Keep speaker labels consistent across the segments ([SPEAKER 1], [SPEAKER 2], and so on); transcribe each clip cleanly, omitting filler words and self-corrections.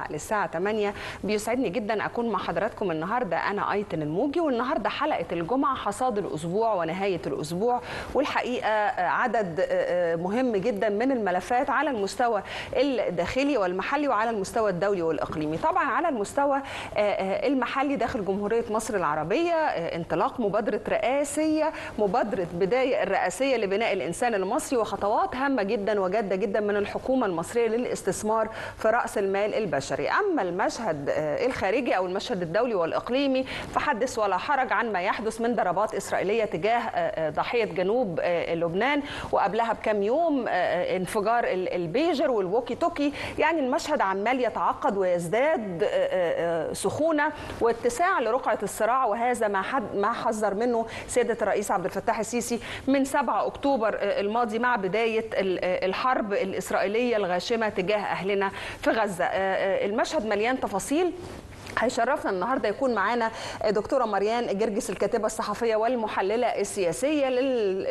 [SPEAKER 1] للساعة 8 بيسعدني جدا أكون مع حضراتكم النهاردة. أنا أيتن الموجي، والنهاردة حلقة الجمعة، حصاد الأسبوع ونهاية الأسبوع. والحقيقة عدد مهم جدا من الملفات على المستوى الداخلي والمحلي وعلى المستوى الدولي والإقليمي. طبعا على المستوى المحلي داخل جمهورية مصر العربية انطلاق مبادرة رئاسية، مبادرة بداية الرئاسية لبناء الإنسان المصري، وخطوات هامة جدا وجادة جدا من الحكومة المصرية للاستثمار في رأس المال البشري. أما المشهد الخارجي أو المشهد الدولي والإقليمي فحدث ولا حرج عن ما يحدث من ضربات إسرائيلية تجاه ضحية جنوب لبنان، وقبلها بكم يوم انفجار البيجر والووكي توكي. يعني المشهد عمال يتعقد ويزداد سخونة واتساع لرقعة الصراع، وهذا ما حذر منه سيادة الرئيس عبد الفتاح السيسي من 7 أكتوبر الماضي مع بداية الحرب الإسرائيلية الغاشمة تجاه أهلنا في غزة. المشهد مليان تفاصيل. هيشرفنا النهارده يكون معانا دكتوره مريان جرجس، الكاتبه الصحفيه والمحلله السياسيه،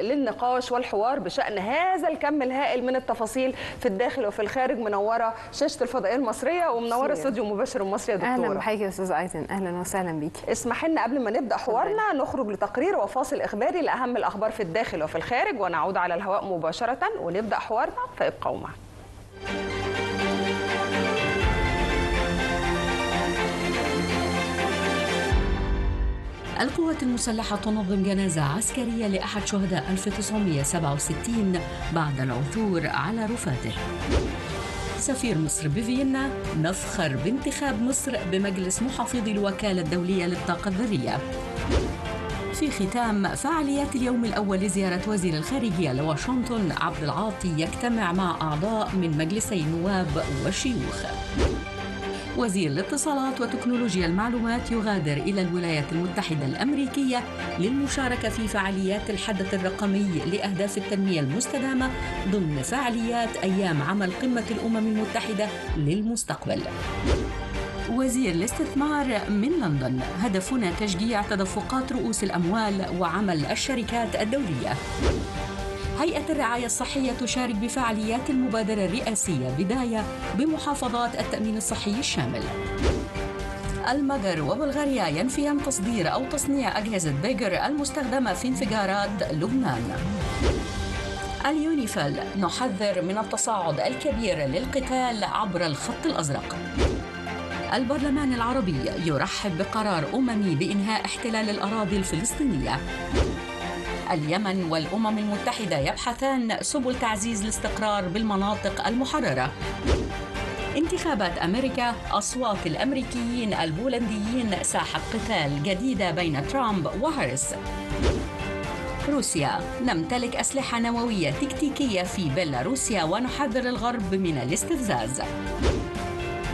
[SPEAKER 1] للنقاش والحوار بشان هذا الكم الهائل من التفاصيل في الداخل وفي الخارج. منوره شاشه الفضائيه المصريه ومنوره استوديو مباشر المصري يا دكتوره.
[SPEAKER 2] اهلا بحضرتك يا استاذ ايتن، اهلا وسهلا بيكي.
[SPEAKER 1] اسمح لنا قبل ما نبدا حوارنا نخرج لتقرير وفاصل اخباري لاهم الاخبار في الداخل وفي الخارج، ونعود على الهواء مباشره ونبدا حوارنا، فابقوا معنا.
[SPEAKER 3] القوات المسلحة تنظم جنازة عسكرية لأحد شهداء 1967 بعد العثور على رفاته. سفير مصر بفيينا: نفخر بانتخاب مصر بمجلس محافظي الوكالة الدولية للطاقة الذرية. في ختام فعاليات اليوم الأول لزيارة وزير الخارجية لواشنطن عبد العاطي يجتمع مع أعضاء من مجلسي النواب والشيوخ. وزير الاتصالات وتكنولوجيا المعلومات يغادر إلى الولايات المتحدة الأمريكية للمشاركة في فعاليات الحدث الرقمي لأهداف التنمية المستدامة ضمن فعاليات أيام عمل قمة الأمم المتحدة للمستقبل. وزير الاستثمار من لندن: هدفنا تشجيع تدفقات رؤوس الأموال وعمل الشركات الدولية. هيئة الرعاية الصحية تشارك بفعاليات المبادرة الرئاسية بداية بمحافظات التأمين الصحي الشامل. المجر وبلغاريا ينفيان تصدير أو تصنيع أجهزة بيجر المستخدمة في انفجارات لبنان. اليونيفيل: نحذر من التصاعد الكبير للقتال عبر الخط الأزرق. البرلمان العربي يرحب بقرار أممي بإنهاء احتلال الأراضي الفلسطينية. اليمن والأمم المتحدة يبحثان سبل تعزيز الاستقرار بالمناطق المحررة. انتخابات أمريكا: أصوات الأمريكيين البولنديين ساحة قتال جديدة بين ترامب وهاريس. روسيا: نمتلك أسلحة نووية تكتيكية في بيلاروسيا ونحذر الغرب من الاستفزاز.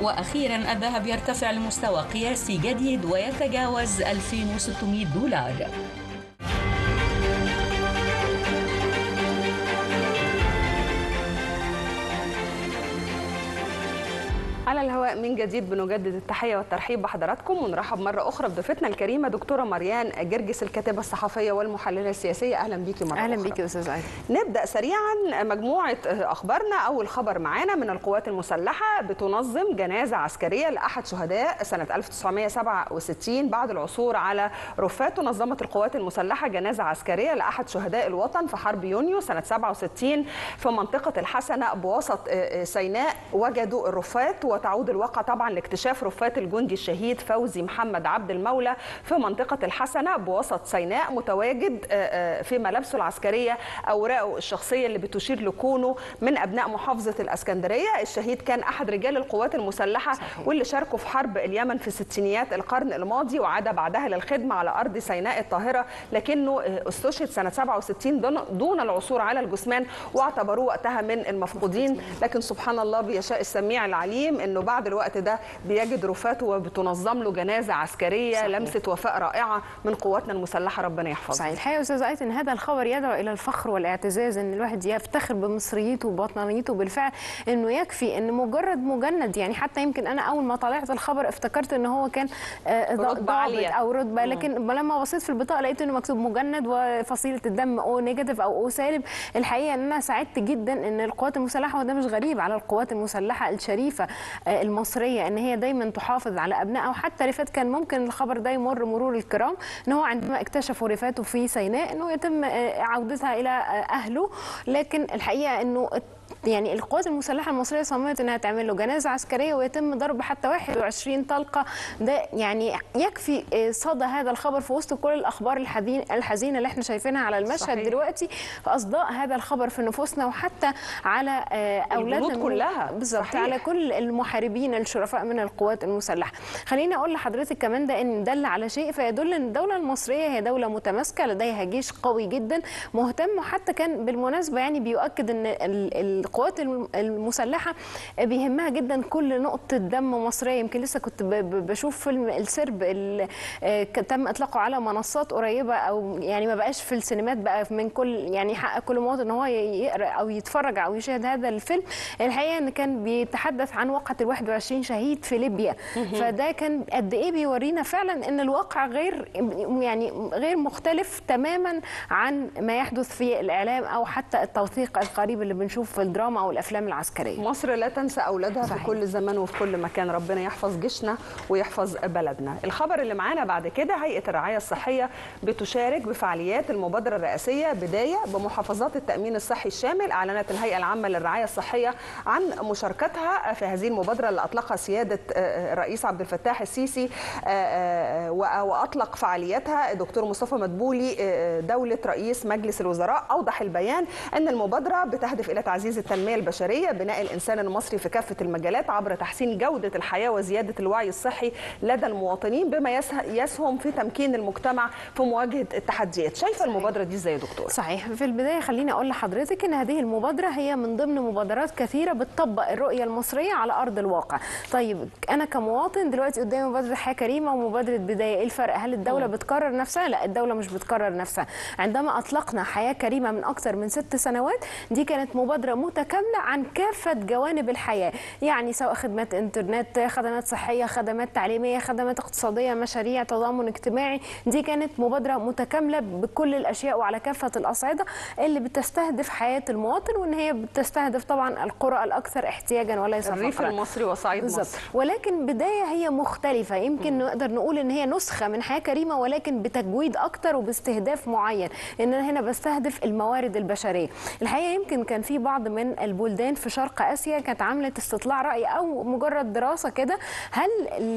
[SPEAKER 3] وأخيراً الذهب يرتفع لمستوى قياسي جديد ويتجاوز $2600.
[SPEAKER 1] على الهواء من جديد بنجدد التحية والترحيب بحضراتكم، ونرحب مرة أخرى بضيفتنا الكريمة دكتورة مريان جرجس، الكاتبة الصحفية والمحللة السياسية. أهلا بيكي مرة
[SPEAKER 2] أهلا
[SPEAKER 1] أخرى.
[SPEAKER 2] بيكي يا أستاذ عايدة.
[SPEAKER 1] نبدأ سريعا مجموعة أخبارنا. أول خبر معانا من القوات المسلحة بتنظم جنازة عسكرية لأحد شهداء سنة 1967 بعد العثور على رفاته. نظمت القوات المسلحة جنازة عسكرية لأحد شهداء الوطن في حرب يونيو سنة 67 في منطقة الحسنة بوسط سيناء. وجدوا الرفات، وتعود الواقع طبعا لاكتشاف رفات الجندي الشهيد فوزي محمد عبد المولى في منطقة الحسنة بوسط سيناء، متواجد في ملابسه العسكرية أوراقه الشخصية اللي بتشير لكونه من أبناء محافظة الإسكندرية. الشهيد كان أحد رجال القوات المسلحة واللي شاركوا في حرب اليمن في ستينيات القرن الماضي، وعاد بعدها للخدمة على أرض سيناء الطاهرة، لكنه استشهد سنة 67 دون العثور على الجثمان، واعتبروه وقتها من المفقودين. لكن سبحان الله بيشاء السميع العليم انه بعد الوقت ده بيجد رفاته وبتنظم له جنازه عسكريه. صحيح. لمسه وفاء رائعه من قواتنا المسلحه، ربنا يحفظها.
[SPEAKER 2] صحيح. الحقيقه يا استاذ ايتن هذا الخبر يدعو الى الفخر والاعتزاز، ان الواحد يفتخر بمصريته وبوطنيته. بالفعل انه يكفي ان مجرد مجند، يعني حتى يمكن انا اول ما طلعت الخبر افتكرت ان هو كان ضابط او رتبه، لكن لما بصيت في البطاقه لقيت انه مكتوب مجند وفصيله الدم او نيجاتيف او او سالب. الحقيقه ان انا سعدت جدا ان القوات المسلحه، وده مش غريب على القوات المسلحه الشريفه المصريه ان هي دايما تحافظ على ابنائها، وحتى رفات كان ممكن الخبر ده يمر مرور الكرام ان هو عندما اكتشفوا رفاته في سيناء انه يتم عودتها الى اهله، لكن الحقيقه انه يعني القوات المسلحه المصريه صممت انها تعمل له جنازه عسكريه ويتم ضرب حتى 21 طلقه. ده يعني يكفي صدى هذا الخبر في وسط كل الاخبار الحزينه اللي احنا شايفينها على المشهد. صحيح. دلوقتي فاصداء هذا الخبر في نفوسنا وحتى على اولادنا
[SPEAKER 1] كلها
[SPEAKER 2] بالظبط، على كل المحاربين الشرفاء من القوات المسلحه. خليني اقول لحضرتك كمان ده ان دل على شيء فيدل ان الدوله المصريه هي دوله متماسكه لديها جيش قوي جدا مهتم، وحتى كان بالمناسبه يعني بيؤكد ان القوات المسلحه بيهمها جدا كل نقطه دم مصريه. يمكن لسه كنت بشوف فيلم السرب اللي تم اطلاقه على منصات قريبه، او يعني ما بقاش في السينمات، بقى من كل يعني حق كل مواطن ان هو يقرا او يتفرج او يشاهد هذا الفيلم. الحقيقه ان كان بيتحدث عن وقعه ال 21 شهيد في ليبيا، فده كان قد ايه بيورينا فعلا ان الواقع غير مختلف تماما عن ما يحدث في الاعلام او حتى التوثيق القريب اللي بنشوف في الدراما او الافلام العسكريه.
[SPEAKER 1] مصر لا تنسى اولادها. صحيح. في كل زمان وفي كل مكان. ربنا يحفظ جيشنا ويحفظ بلدنا. الخبر اللي معانا بعد كده، هيئه الرعايه الصحيه بتشارك بفعاليات المبادره الرئاسيه بدايه بمحافظات التامين الصحي الشامل. اعلنت الهيئه العامه للرعايه الصحيه عن مشاركتها في هذه المبادره اللي اطلقها سياده الرئيس عبد الفتاح السيسي، واطلق فعالياتها الدكتور مصطفى مدبولي دوله رئيس مجلس الوزراء. اوضح البيان ان المبادره بتهدف الى تعزيز التنميه البشريه، بناء الانسان المصري في كافه المجالات عبر تحسين جوده الحياه وزياده الوعي الصحي لدى المواطنين، بما يسهم في تمكين المجتمع في مواجهه التحديات. شايفه المبادره دي ازاي يا دكتور؟
[SPEAKER 2] صحيح. في البدايه خليني اقول لحضرتك ان هذه المبادره هي من ضمن مبادرات كثيره بتطبق الرؤيه المصريه على ارض الواقع. طيب انا كمواطن دلوقتي قدامي مبادره حياه كريمه ومبادره بدايه، ايه الفرق؟ هل الدوله بتكرر نفسها؟ لا، الدوله مش بتكرر نفسها. عندما اطلقنا حياه كريمه من اكثر من 6 سنوات، دي كانت مبادره متكامله عن كافه جوانب الحياه، يعني سواء خدمات انترنت، خدمات صحيه، خدمات تعليميه، خدمات اقتصاديه، مشاريع تضامن اجتماعي. دي كانت مبادره متكامله بكل الاشياء وعلى كافه الاصعده اللي بتستهدف حياه المواطن، وان هي بتستهدف طبعا القرى الاكثر احتياجا وليس فقرا.
[SPEAKER 1] الريف المصري وصعيد مصر.
[SPEAKER 2] ولكن بدايه هي مختلفه، يمكن نقدر نقول ان هي نسخه من حياه كريمه ولكن بتجويد اكتر وباستهداف معين، ان انا هنا بستهدف الموارد البشريه. الحقيقه يمكن كان في بعض من البلدان في شرق اسيا كانت عملت استطلاع راي او مجرد دراسه كده، هل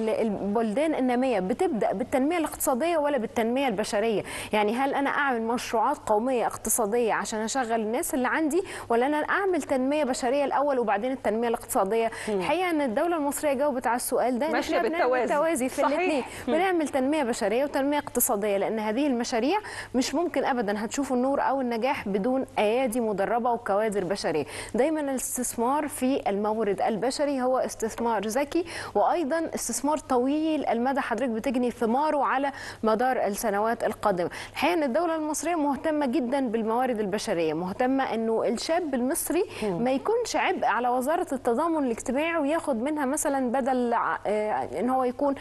[SPEAKER 2] البلدان الناميه بتبدا بالتنميه الاقتصاديه ولا بالتنميه البشريه؟ يعني هل انا اعمل مشروعات قوميه اقتصاديه عشان اشغل الناس اللي عندي، ولا انا اعمل تنميه بشريه الاول وبعدين التنميه الاقتصاديه؟ الحقيقه ان الدوله المصريه جاوبت على السؤال ده،
[SPEAKER 1] ماشيه بالتوازي
[SPEAKER 2] في الاثنين. بنعمل تنميه بشريه وتنميه اقتصاديه، لان هذه المشاريع مش ممكن ابدا هتشوفوا النور او النجاح بدون ايادي مدربه وكوادر بشريه. دايما الاستثمار في المورد البشري هو استثمار ذكي، وايضا استثمار طويل المدى، حضرتك بتجني ثماره على مدار السنوات القادمه. الحقيقه ان الدوله المصريه مهتمه جدا بالموارد البشريه، مهتمه انه الشاب المصري ما يكونش عبء على وزاره التضامن الاجتماعي وياخد منها مثلا بدل ان هو يكون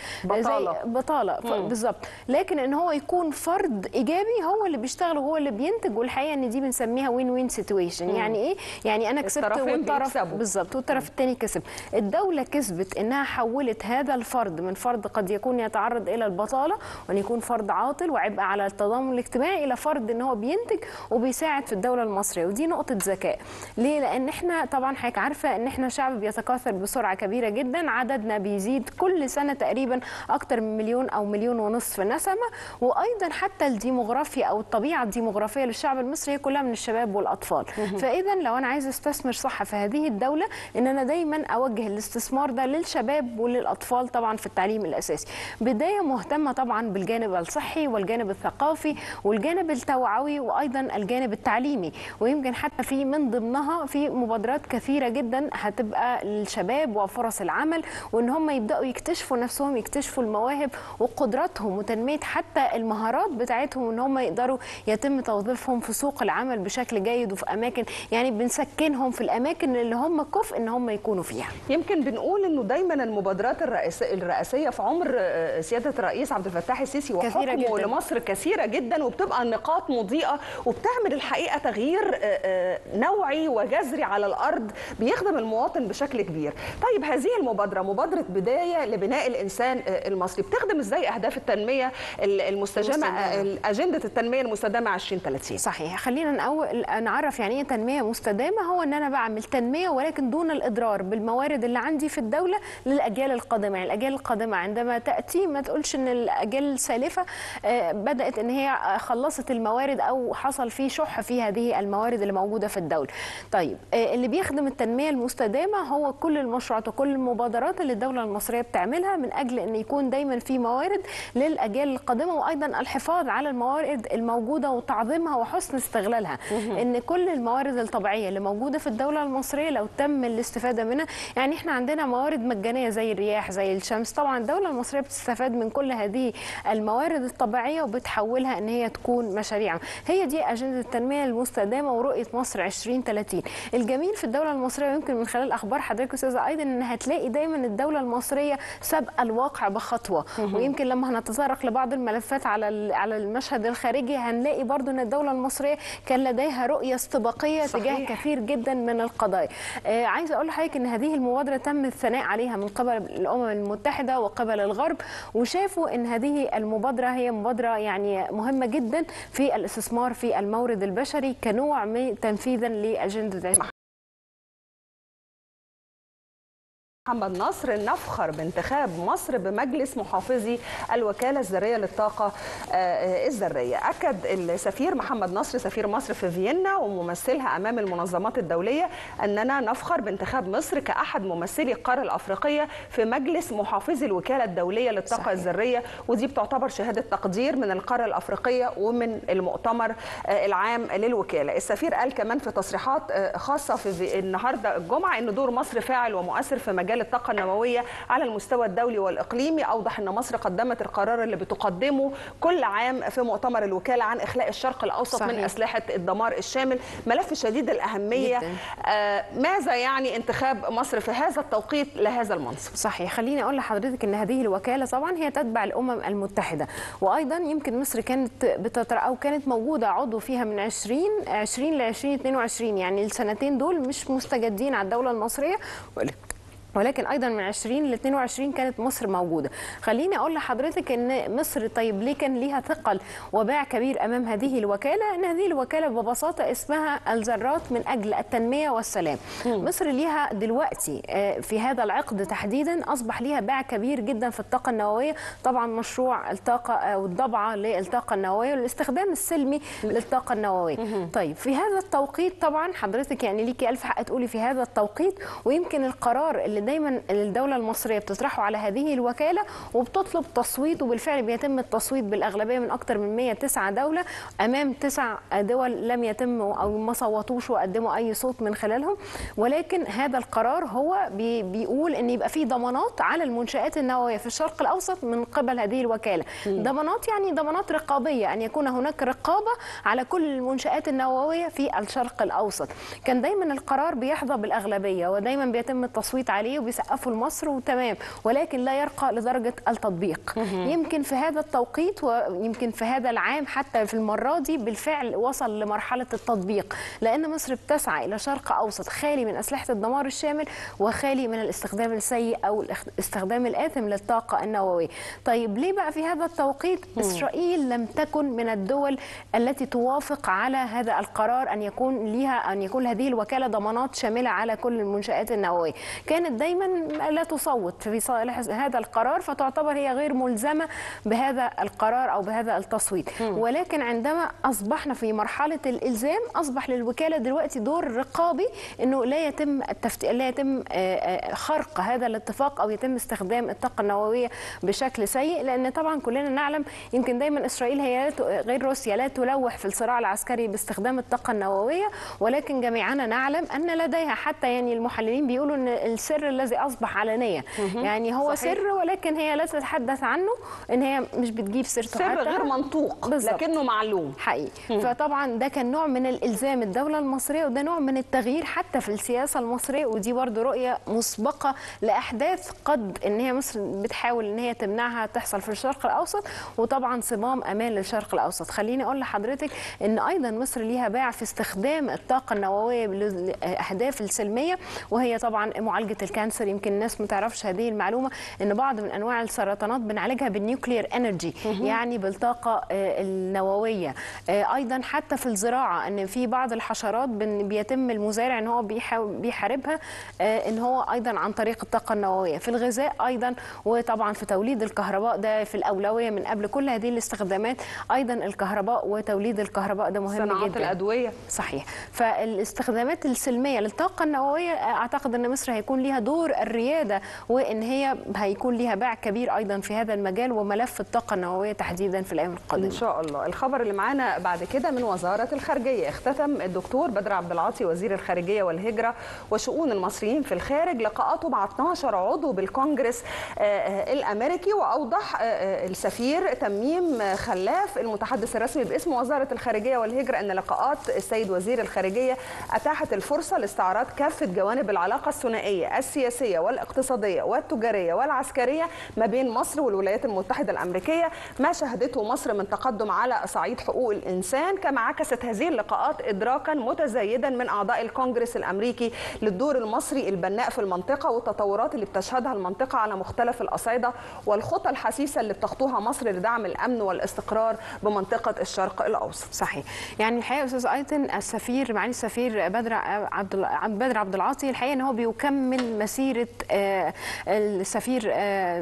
[SPEAKER 2] بطاله بالظبط، لكن ان هو يكون فرد ايجابي هو اللي بيشتغل وهو اللي بينتج. والحقيقه ان دي بنسميها وين وين سيتويشن. يعني ايه؟ يعني انا كسبت والطرف بالظبط والطرف الثاني كسب. الدوله كسبت انها حولت هذا الفرد من فرد قد يكون يتعرض الى البطاله وان يكون فرد عاطل وعبء على التضامن الاجتماعي، الى فرد ان هو بينتج وبيساعد في الدوله المصريه. ودي نقطه ذكاء. ليه؟ لان احنا طبعا حضرتك عارفه ان احنا شعب بيتكاثر بسرعه كبيره جدا، عددنا بيزيد كل سنه تقريبا اكثر من 1 أو 1.5 مليون نسمه، وايضا حتى الديموغرافيا او الطبيعه الديموغرافيه للشعب المصري هي كلها من الشباب والاطفال. فاذا لو انا عايز استثمر صح في هذه الدوله، ان انا دايما اوجه الاستثمار ده للشباب وللاطفال طبعا في التعليم الاساسي. بدايه مهتمه طبعا بالجانب الصحي والجانب الثقافي والجانب التوعوي وايضا الجانب التعليمي، ويمكن حتى في من ضمنها في مبادرات كثيره جدا هتبقى للشباب وفرص العمل، وان هم يبداوا يكتشفوا نفسهم، يكتشفوا المواهب وقدراتهم وتنميه حتى المهارات بتاعتهم، ان هم يقدروا يتم توظيفهم في سوق العمل بشكل جيد وفي اماكن يعني بنسكن مكانهم في الاماكن اللي هم كفء ان هم يكونوا فيها.
[SPEAKER 1] يمكن بنقول انه دايما المبادرات الرئاسيه في عمر سياده الرئيس عبد الفتاح السيسي وحكمه لمصر كثيره جدا، وبتبقى النقاط مضيئه وبتعمل الحقيقه تغيير نوعي وجذري على الارض بيخدم المواطن بشكل كبير. طيب هذه المبادره مبادره بدايه لبناء الانسان المصري، بتخدم ازاي اهداف التنميه المستدامه، اجنده التنميه المستدامه 2030؟
[SPEAKER 2] صحيح. خلينا نعرف يعني ايه تنميه مستدامه. هو ان انا بعمل تنميه ولكن دون الاضرار بالموارد اللي عندي في الدوله للاجيال القادمه. يعني الاجيال القادمه عندما تاتي ما تقولش ان الاجيال السالفه بدات ان هي خلصت الموارد او حصل في شح في هذه الموارد اللي موجوده في الدوله. طيب اللي بيخدم التنميه المستدامه هو كل المشروعات وكل المبادرات اللي الدوله المصريه بتعملها من اجل ان يكون دايما في موارد للاجيال القادمه، وايضا الحفاظ على الموارد الموجوده وتعظيمها وحسن استغلالها. ان كل الموارد الطبيعيه اللي موجوده في الدوله المصريه لو تم الاستفاده منها، يعني احنا عندنا موارد مجانيه زي الرياح زي الشمس، طبعا الدوله المصريه بتستفاد من كل هذه الموارد الطبيعيه وبتحولها ان هي تكون مشاريع. هي دي اجنده التنميه المستدامه ورؤيه مصر 2030. الجميل في الدوله المصريه يمكن من خلال اخبار حضرتك استاذه ايضا ان هتلاقي دايما الدوله المصريه سابقه الواقع بخطوه. ويمكن لما هنتطرق لبعض الملفات على المشهد الخارجي هنلاقي برضو ان الدوله المصريه كان لديها رؤيه استباقيه تجاه كثير جدا من القضايا. عايزه اقول لحضرتك ان هذه المبادره تم الثناء عليها من قبل الامم المتحده وقبل الغرب، وشافوا ان هذه المبادره هي مبادره يعني مهمه جدا في الاستثمار في المورد البشري كنوع من تنفيذا لاجنده
[SPEAKER 1] محمد نصر. نفخر بانتخاب مصر بمجلس محافظي الوكالة الذرية للطاقة الذرية. أكد السفير محمد نصر سفير مصر في فيينا وممثلها أمام المنظمات الدولية أننا نفخر بانتخاب مصر كأحد ممثلي القارة الأفريقية في مجلس محافظي الوكالة الدولية للطاقة الذرية، ودي بتعتبر شهادة تقدير من القارة الأفريقية ومن المؤتمر العام للوكالة. السفير قال كمان في تصريحات خاصة في النهاردة الجمعة أن دور مصر فاعل ومؤثر في مجال الطاقة النووية على المستوى الدولي والإقليمي. أوضح أن مصر قدمت القرار اللي بتقدمه كل عام في مؤتمر الوكالة عن إخلاء الشرق الأوسط من أسلحة الدمار الشامل، ملف شديد الأهمية. ماذا يعني انتخاب مصر في هذا التوقيت لهذا المنصب؟
[SPEAKER 2] صحيح. خليني أقول لحضرتك أن هذه الوكالة طبعا هي تتبع الأمم المتحدة، وأيضا يمكن مصر كانت موجودة عضو فيها من 2020 ل 2022، يعني السنتين دول مش مستجدين على الدولة المصرية، ولكن ايضا من 20 ل 22 كانت مصر موجوده. خليني اقول لحضرتك ان مصر طيب ليه كان ليها ثقل وباع كبير امام هذه الوكاله؟ ان هذه الوكاله ببساطه اسمها الذرات من اجل التنميه والسلام. مصر ليها دلوقتي في هذا العقد تحديدا اصبح ليها باع كبير جدا في الطاقه النوويه، طبعا مشروع الطاقه والضبعه للطاقه النوويه والاستخدام السلمي للطاقه النوويه. طيب في هذا التوقيت طبعا حضرتك يعني ليكي الف حق تقولي في هذا التوقيت، ويمكن القرار اللي دايما الدولة المصرية بتطرحه على هذه الوكالة وبتطلب تصويت، وبالفعل بيتم التصويت بالأغلبية من أكثر من 109 دولة أمام 9 دول لم يتم أو ما صوتوش وقدموا أي صوت من خلالهم. ولكن هذا القرار هو بيقول أن يبقى فيه ضمانات على المنشآت النووية في الشرق الأوسط من قبل هذه الوكالة. ضمانات يعني ضمانات رقابية، أن يكون هناك رقابة على كل المنشآت النووية في الشرق الأوسط. كان دايما القرار بيحظى بالأغلبية ودايما بيتم التصويت عليه وبيسقفوا لمصر وتمام، ولكن لا يرقى لدرجة التطبيق. يمكن في هذا التوقيت ويمكن في هذا العام حتى في المرة دي بالفعل وصل لمرحلة التطبيق، لأن مصر بتسعى إلى شرق أوسط خالي من أسلحة الدمار الشامل وخالي من الاستخدام السيء أو الاستخدام الآثم للطاقة النووية. طيب ليه بقى في هذا التوقيت إسرائيل لم تكن من الدول التي توافق على هذا القرار أن يكون هذه الوكالة ضمانات شاملة على كل المنشآت النووية؟ كانت دايما لا تصوت في صالح هذا القرار، فتعتبر هي غير ملزمة بهذا القرار أو بهذا التصويت. ولكن عندما أصبحنا في مرحلة الإلزام أصبح للوكالة دلوقتي دور رقابي، أنه لا يتم خرق هذا الاتفاق أو يتم استخدام الطاقة النووية بشكل سيء، لأن طبعا كلنا نعلم يمكن دايما إسرائيل هي غير روسيا لا تلوح في الصراع العسكري باستخدام الطاقة النووية، ولكن جميعنا نعلم أن لديها حتى يعني المحللين بيقولوا أن السر السر الذي اصبح علانيه. يعني هو صحيح. سر ولكن هي لا تتحدث عنه، ان هي مش بتجيب سيرته،
[SPEAKER 1] سر غير منطوق لكنه معلوم
[SPEAKER 2] حقيقي. فطبعا ده كان نوع من الالزام الدوله المصريه، وده نوع من التغيير حتى في السياسه المصريه، ودي برضو رؤيه مسبقه لاحداث قد ان هي مصر بتحاول ان هي تمنعها تحصل في الشرق الاوسط، وطبعا صمام امان للشرق الاوسط. خليني اقول لحضرتك ان ايضا مصر ليها باع في استخدام الطاقه النوويه للاهداف السلميه، وهي طبعا معالجه الكانسر. يمكن الناس ما تعرفش هذه المعلومه، ان بعض من انواع السرطانات بنعالجها بالنيوكلير انرجي، يعني بالطاقه النوويه. ايضا حتى في الزراعه، ان في بعض الحشرات بيتم المزارع ان هو بيحاربها ان هو ايضا عن طريق الطاقه النوويه. في الغذاء ايضا، وطبعا في توليد الكهرباء ده في الاولويه من قبل كل هذه الاستخدامات. ايضا الكهرباء وتوليد الكهرباء ده مهم جدا.
[SPEAKER 1] صناعات الادويه
[SPEAKER 2] صحيح. فالاستخدامات السلميه للطاقه النوويه اعتقد ان مصر هيكون ليها دور الرياده، وان هي هيكون ليها باع كبير ايضا في هذا المجال وملف الطاقه النوويه تحديدا في الايام القادمه
[SPEAKER 1] ان شاء الله. الخبر اللي معانا بعد كده من وزاره الخارجيه. اختتم الدكتور بدر عبد العاطي وزير الخارجيه والهجره وشؤون المصريين في الخارج لقاءاته مع 12 عضو بالكونجرس الامريكي. واوضح السفير تميم خلاف المتحدث الرسمي باسم وزاره الخارجيه والهجره ان لقاءات السيد وزير الخارجيه اتاحت الفرصه لاستعراض كافه جوانب العلاقه الثنائيه السياسيه والاقتصاديه والتجاريه والعسكريه ما بين مصر والولايات المتحده الامريكيه، ما شهدته مصر من تقدم على صعيد حقوق الانسان. كما عكست هذه اللقاءات ادراكا متزايدا من اعضاء الكونجرس الامريكي للدور المصري البناء في المنطقه والتطورات اللي بتشهدها المنطقه على مختلف الاصعده، والخطى الحثيثه اللي بتخطوها مصر لدعم الامن والاستقرار بمنطقه الشرق الاوسط.
[SPEAKER 2] صحيح. يعني الحقيقه استاذ ايتن، السفير معالي السفير بدر عبد العاطي الحقيقه ان هو بيكمل مسيره السفير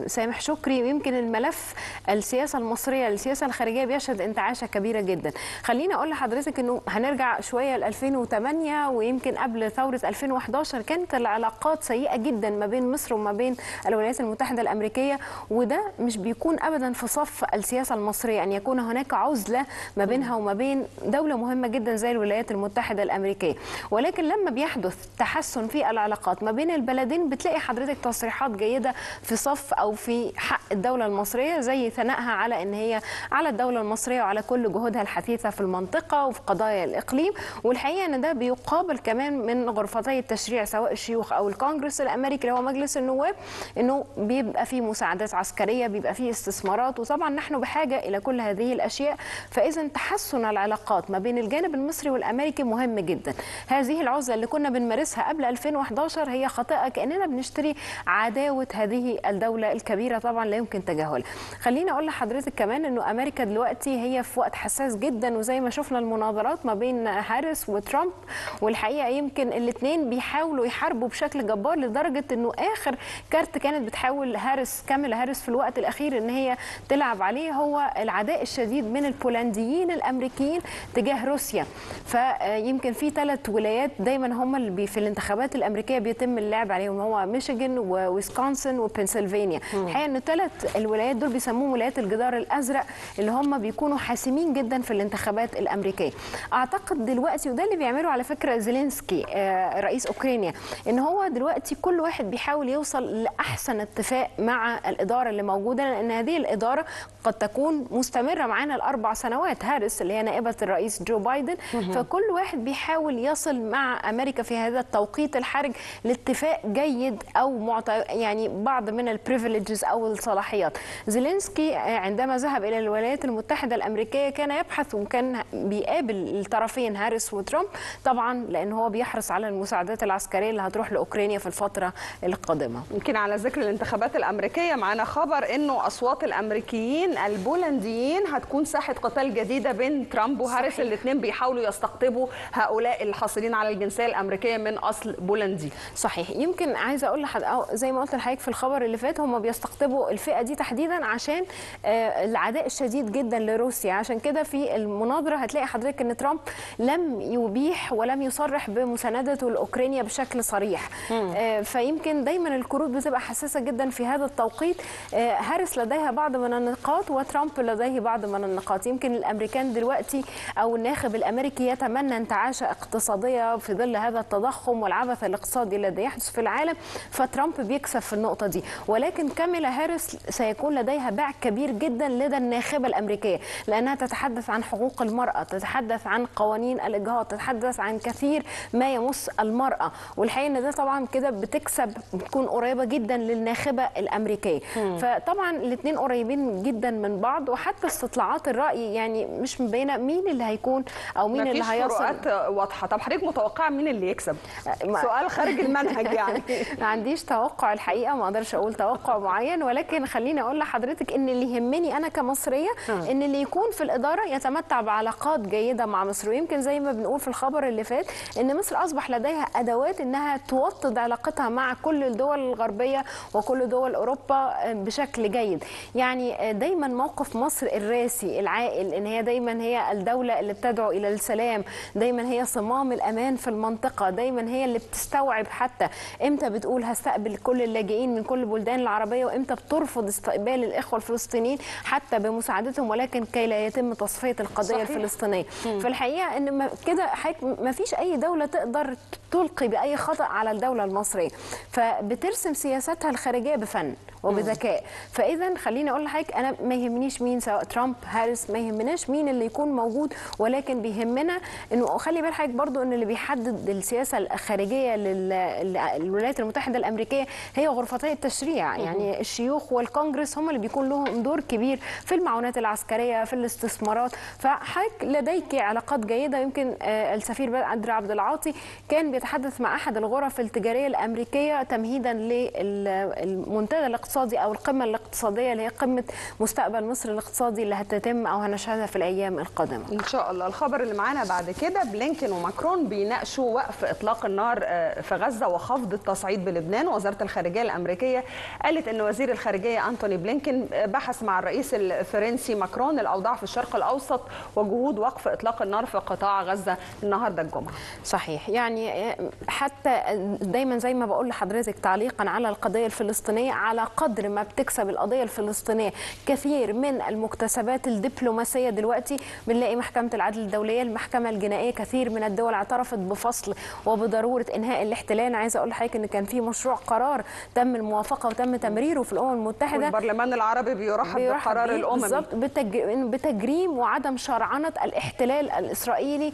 [SPEAKER 2] سامح شكري، ويمكن الملف السياسه المصريه السياسه الخارجيه بيشهد انتعاشه كبيره جدا. خليني اقول لحضرتك انه هنرجع شويه ل 2008 ويمكن قبل ثوره 2011 كانت العلاقات سيئه جدا ما بين مصر وما بين الولايات المتحده الامريكيه، وده مش بيكون ابدا في صف السياسه المصريه ان يكون هناك عزله ما بينها وما بين دوله مهمه جدا زي الولايات المتحده الامريكيه. ولكن لما بيحدث تحسن في العلاقات ما بين البلدين بتلاقي حضرتك تصريحات جيده في صف او في حق الدوله المصريه، زي ثنائها على ان هي على الدوله المصريه وعلى كل جهودها الحثيثه في المنطقه وفي قضايا الاقليم. والحقيقه ان ده بيقابل كمان من غرفتي التشريع سواء الشيوخ او الكونجرس الامريكي اللي هو مجلس النواب، انه بيبقى فيه مساعدات عسكريه، بيبقى فيه استثمارات، وطبعا نحن بحاجه الى كل هذه الاشياء. فاذا تحسن العلاقات ما بين الجانب المصري والامريكي مهم جدا. هذه العزله اللي كنا بنمارسها قبل 2011 هي خاطئه، كاننا بنشتري عداوه هذه الدوله الكبيره طبعا لا يمكن تجاهلها. خليني اقول لحضرتك كمان انه امريكا دلوقتي هي في وقت حساس جدا، وزي ما شفنا المناظرات ما بين هاريس وترامب، والحقيقه يمكن الاثنين بيحاولوا يحاربوا بشكل جبار، لدرجه انه اخر كارت كانت بتحاول كاميلا هاريس في الوقت الاخير ان هي تلعب عليه هو العداء الشديد من البولنديين الامريكيين تجاه روسيا. فيمكن في 3 ولايات دايما هم اللي في الانتخابات الامريكيه بيتم اللعب عليهم، هو ميشيغان وويسكونسن وبنسلفانيا. الحقيقه ان 3 الولايات دول بيسموهم ولايات الجدار الازرق، اللي هم بيكونوا حاسمين جدا في الانتخابات الامريكيه. اعتقد دلوقتي، وده اللي بيعمله على فكره زيلينسكي رئيس اوكرانيا، ان هو دلوقتي كل واحد بيحاول يوصل لاحسن اتفاق مع الاداره اللي موجوده، لان هذه الاداره قد تكون مستمره معانا ل4 سنوات، هاريس اللي هي نائبه الرئيس جو بايدن. فكل واحد بيحاول يصل مع امريكا في هذا التوقيت الحرج لاتفاق جيد او يعني بعض من البريفيليجز او الصلاحيات. زيلينسكي عندما ذهب الى الولايات المتحده الامريكيه كان يبحث وكان بيقابل الطرفين هاريس وترامب طبعا، لان هو بيحرص على المساعدات العسكريه اللي هتروح لاوكرانيا في الفتره القادمه.
[SPEAKER 1] يمكن على ذكر الانتخابات الامريكيه معنا خبر انه اصوات الامريكيين البولنديين هتكون ساحه قتال جديده بين ترامب وهاريس. الاثنين بيحاولوا يستقطبوا هؤلاء الحاصلين على الجنسيه الامريكيه من اصل بولندي.
[SPEAKER 2] صحيح. يمكن عايزه اقول لحضرتك زي ما قلت لحضرتك في الخبر اللي فات، هم بيستقطبوا الفئه دي تحديدا عشان العداء الشديد جدا لروسيا. عشان كده في المناظره هتلاقي حضرتك ان ترامب لم يبيح ولم يصرح بمساندته لاوكرانيا بشكل صريح. فيمكن دايما الكروت بتبقى حساسه جدا في هذا التوقيت. هاريس لديها بعض من النقاط وترامب لديه بعض من النقاط. يمكن الامريكان دلوقتي او الناخب الامريكي يتمنى انتعاشه اقتصاديه في ظل هذا التضخم والعبث الاقتصادي الذي يحدث في العالم. العالم، فترامب بيكسب في النقطة دي. ولكن كاميلا هاريس سيكون لديها باع كبير جدا لدى الناخبة الأمريكية، لأنها تتحدث عن حقوق المرأة، تتحدث عن قوانين الإجهاض، تتحدث عن كثير ما يمس المرأة. والحقيقة إن ده طبعا كده بتكسب، بتكون قريبة جدا للناخبة الأمريكية. فطبعا الاثنين قريبين جدا من بعض، وحتى استطلاعات الرأي يعني مش مبينة مين اللي هيكون أو مين اللي هيصل.
[SPEAKER 1] مفيش فروقات واضحة. طب حضرتك متوقعة مين اللي يكسب؟ سؤال خارج المنهج يعني.
[SPEAKER 2] ما عنديش توقع الحقيقة، ما أقدرش أقول توقع معين، ولكن خليني أقول لحضرتك إن اللي يهمني أنا كمصرية إن اللي يكون في الإدارة يتمتع بعلاقات جيدة مع مصر. ويمكن زي ما بنقول في الخبر اللي فات إن مصر أصبح لديها أدوات إنها توطد علاقتها مع كل الدول الغربية وكل دول أوروبا بشكل جيد. يعني دايما موقف مصر الراسي العاقل، إن هي دايما هي الدولة اللي بتدعو إلى السلام، دايما هي صمام الأمان في المنطقة، دايما هي اللي بتستوعب حتى إمتى بتقول هستقبل كل اللاجئين من كل البلدان العربية، وإمتى بترفض استقبال الإخوة الفلسطينيين حتى بمساعدتهم، ولكن كي لا يتم تصفية القضية الفلسطينية. فالحقيقة إن كده ما فيش أي دولة تقدر تلقي بأي خطأ على الدولة المصرية، فبترسم سياستها الخارجية بفن وبذكاء. فإذا خليني أقول لحضرتك أنا ما يهمنيش مين، سواء ترامب هاريس، ما يهمناش مين اللي يكون موجود، ولكن بيهمنا إنه خلي بال حضرتك برضو إن اللي بيحدد السياسة الخارجية للولايات المتحدة الأمريكية هي غرفتي التشريع. يعني الشيوخ والكونجرس هم اللي بيكون لهم دور كبير في المعونات العسكرية، في الاستثمارات. فحضرتك لديك علاقات جيدة. يمكن السفير بدر عبد العاطي كان بيتحدث مع أحد الغرف التجارية الأمريكية تمهيدا للمنتدى الاقتصادي أو القمة الاقتصادية اللي هي قمة مستقبل مصر الاقتصادي اللي هتتم أو هنشهدها في الأيام القادمة
[SPEAKER 1] إن شاء الله. الخبر اللي معانا بعد كده، بلينكن وماكرون بيناقشوا وقف إطلاق النار في غزة وخفض التصعيد بلبنان. وزارة الخارجية الأمريكية قالت أن وزير الخارجية أنتوني بلينكن بحث مع الرئيس الفرنسي ماكرون الأوضاع في الشرق الأوسط وجهود وقف إطلاق النار في قطاع غزة النهارده الجمعة.
[SPEAKER 2] صحيح. يعني حتى دايما زي ما بقول لحضرتك تعليقا على القضية الفلسطينية، على قدر ما بتكسب القضية الفلسطينية كثير من المكتسبات الدبلوماسية دلوقتي، بنلاقي محكمة العدل الدولية، المحكمة الجنائية، كثير من الدول اعترفت بفصل وبضرورة إنهاء الاحتلال. عايزة أقول لحضرتك إن كان في مشروع قرار تم الموافقة وتم تمريره في الأمم المتحدة،
[SPEAKER 1] والبرلمان العربي بيرحب بقرار الأمم
[SPEAKER 2] بالظبط بتجريم وعدم شرعنة الاحتلال الإسرائيلي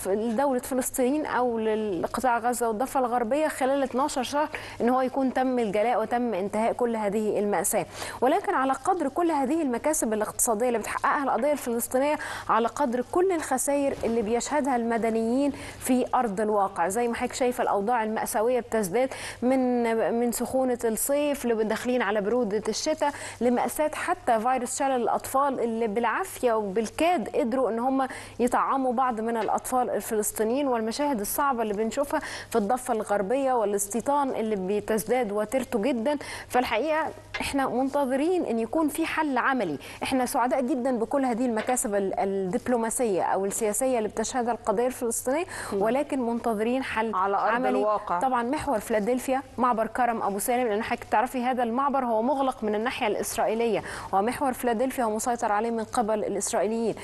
[SPEAKER 2] لدولة فلسطين أو لقطاع غزة والضفة الغربية خلال 12 شهر، إن هو يكون تم الجلاء وتم انتهاء كل هذه المأساة. ولكن على قدر كل هذه المكاسب الاقتصادية اللي بتحققها القضية الفلسطينية، على قدر كل الخسائر اللي بيشهدها المدنيين في أرض الواقع. زي ما حضرتك شايفة الأوضاع المأساوية بتزداد من سخونة الصيف داخلين على برودة الشتاء، لمأساة حتى فيروس شلل الأطفال اللي بالعافية وبالكاد قدروا إن هم يطعموا بعض من الأطفال الفلسطينيين، والمشاهد الصعبة اللي بنشوفها في الضفة الغربية والاستيطان اللي بتزداد وتيرته جدا. فالحقيقة احنا منتظرين ان يكون في حل عملي. احنا سعداء جدا بكل هذه المكاسب الدبلوماسية او السياسية اللي بتشهدها القضية الفلسطينية، ولكن منتظرين حل
[SPEAKER 1] على أرض
[SPEAKER 2] عملي.
[SPEAKER 1] الواقع.
[SPEAKER 2] طبعا محور فيلادلفيا، معبر كرم أبو سالم، لأن حضرتك تعرفي هذا المعبر هو مغلق من الناحية الإسرائيلية، ومحور فيلادلفيا هو مسيطر عليه من قبل الإسرائيليين.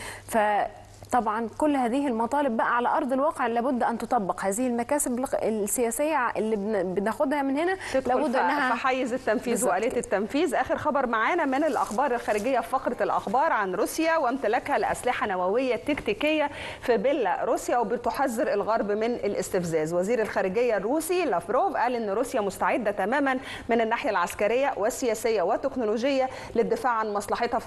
[SPEAKER 2] طبعا كل هذه المطالب بقى على ارض الواقع لابد ان تطبق. هذه المكاسب السياسيه اللي بناخدها من هنا لابد انها
[SPEAKER 1] في حيز التنفيذ واليه التنفيذ. اخر خبر معانا من الاخبار الخارجيه في فقره الاخبار عن روسيا وامتلاكها لاسلحه نوويه تكتيكيه في بيلاروسيا، وبتحذر الغرب من الاستفزاز. وزير الخارجيه الروسي لافروف قال ان روسيا مستعده تماما من الناحيه العسكريه والسياسيه والتكنولوجيه للدفاع عن مصلحتها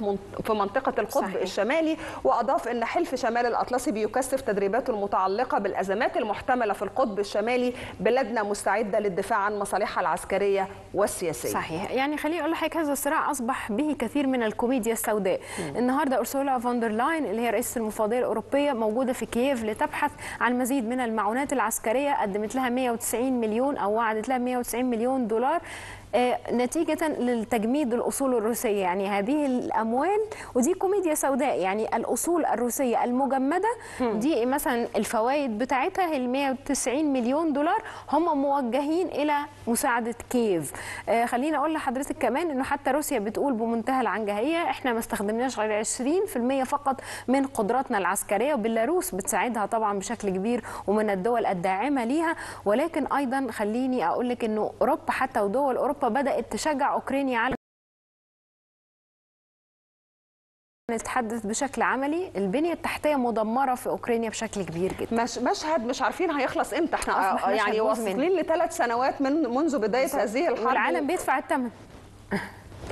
[SPEAKER 1] في منطقه القطب صحيح. الشمالي. واضاف ان حلف شمال الأطلسي بيكثف تدريباته المتعلقة بالأزمات المحتملة في القطب الشمالي. بلادنا مستعدة للدفاع عن مصالحها العسكرية والسياسية.
[SPEAKER 2] صحيح. يعني خليني أقول لحضرتك هذا الصراع أصبح به كثير من الكوميديا السوداء. النهاردة أرسولا فون دير لاين اللي هي رئيسة المفوضية الأوروبية موجودة في كييف لتبحث عن مزيد من المعونات العسكرية. قدمت لها 190 مليون أو وعدت لها 190 مليون دولار نتيجة للتجميد الأصول الروسية. يعني هذه الأموال، ودي كوميديا سوداء، يعني الأصول الروسية المجمدة دي مثلا الفوائد بتاعتها ال 190 مليون دولار هم موجهين إلى مساعدة كييف. خليني أقول لحضرتك كمان إنه حتى روسيا بتقول بمنتهى العنجهية إحنا ما استخدمناش غير 20% فقط من قدراتنا العسكرية، وبيلاروس بتساعدها طبعا بشكل كبير ومن الدول الداعمة ليها. ولكن أيضا خليني أقول لك إنه أوروبا حتى ودول أوروبا بدأت تشجع أوكرانيا على نتحدث بشكل عملي. البنية التحتية مدمرة في أوكرانيا بشكل كبير جدا.
[SPEAKER 1] مشهد مش عارفين هيخلص امتى. احنا يعني واصلين ل3 سنوات منذ بداية هذه الحرب،
[SPEAKER 2] والعالم بيدفع الثمن.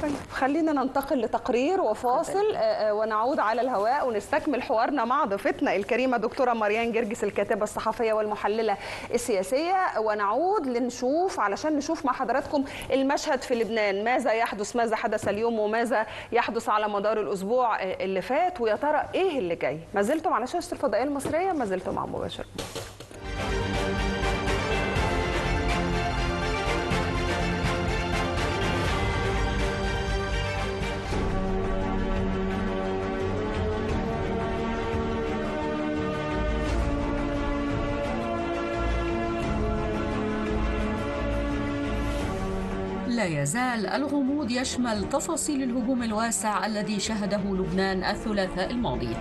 [SPEAKER 1] طيب خلينا ننتقل لتقرير وفاصل ونعود على الهواء ونستكمل حوارنا مع ضيفتنا الكريمة دكتورة مريان جرجس، الكاتبة الصحفية والمحللة السياسية، ونعود علشان نشوف مع حضراتكم المشهد في لبنان، ماذا يحدث، ماذا حدث اليوم وماذا يحدث على مدار الأسبوع اللي فات، ويا ترى إيه اللي جاي. ما زلتم على شاشة الفضائية المصرية، ما زلتم مع مباشر.
[SPEAKER 3] لا يزال الغموض يشمل تفاصيل الهجوم الواسع الذي شهده لبنان الثلاثاء الماضي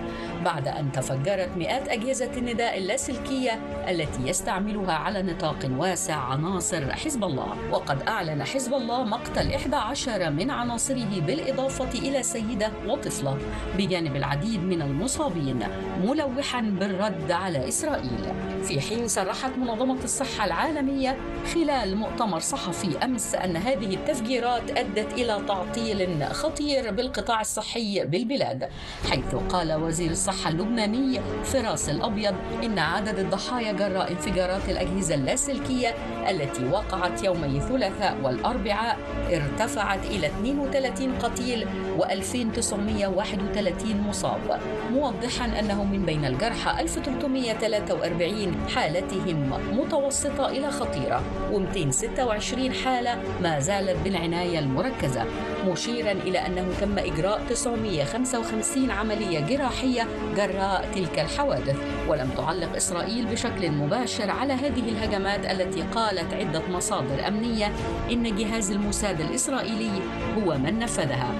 [SPEAKER 3] بعد أن تفجرت مئات أجهزة النداء اللاسلكية التي يستعملها على نطاق واسع عناصر حزب الله. وقد أعلن حزب الله مقتل 11 من عناصره بالإضافة إلى سيدة وطفلة بجانب العديد من المصابين، ملوحا بالرد على إسرائيل. في حين صرحت منظمة الصحة العالمية خلال مؤتمر صحفي أمس أن هذه التفجيرات أدت إلى تعطيل خطير بالقطاع الصحي بالبلاد، حيث قال وزير الصحة اللبناني فراس الأبيض إن عدد الضحايا جراء انفجارات الأجهزة اللاسلكية التي وقعت يومي الثلاثاء والأربعاء ارتفعت إلى 32 قتيل و2931 مصاب، موضحا أنه من بين الجرحى 1343 حالتهم متوسطة إلى خطيرة، و226 حالة ما زالت بالعناية المركزة، مشيرا إلى أنه تم إجراء 955 عملية جراحية جراء تلك الحوادث. ولم تعلق إسرائيل بشكل مباشر على هذه الهجمات التي قالت عدة مصادر أمنية إن جهاز الموساد الإسرائيلي هو من نفذها.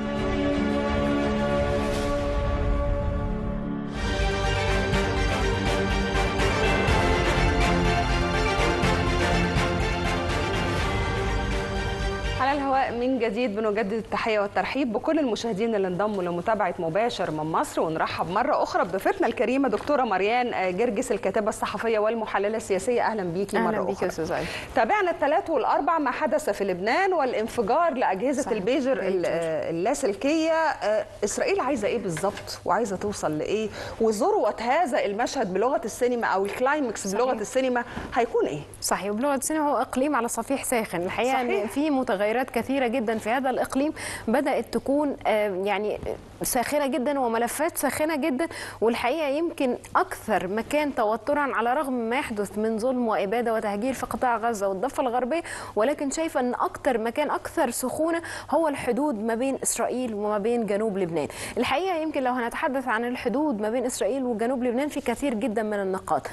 [SPEAKER 1] على الهواء من جديد بنجدد التحية والترحيب بكل المشاهدين اللي انضموا لمتابعة مباشر من مصر، ونرحب مرة أخرى بضيفتنا الكريمة دكتورة مريان جرجس، الكاتبة الصحفية والمحللة السياسية. أهلا بيكي مرة أخرى. أهلا بيكي يا أستاذ. تابعنا الثلاث والأربع ما حدث في لبنان والانفجار لأجهزة البيجر اللاسلكية. إسرائيل عايزة إيه بالظبط وعايزة توصل لإيه؟ وذروة هذا المشهد بلغة السينما أو الكلايمكس بلغة السينما هيكون إيه؟
[SPEAKER 2] صحيح، بلغة السينما هو إقليم على صفيح ساخن. الحقيقة إن في متغيرات كثيرة جدا في هذا الإقليم بدأت تكون يعني ساخنة جدا وملفات ساخنة جدا، والحقيقة يمكن أكثر مكان توترا على رغم ما يحدث من ظلم وإبادة وتهجير في قطاع غزة والضفة الغربية، ولكن شايفة أن أكثر مكان أكثر سخونة هو الحدود ما بين إسرائيل وما بين جنوب لبنان. الحقيقة يمكن لو هنتحدث عن الحدود ما بين إسرائيل وجنوب لبنان في كثير جدا من النقاط.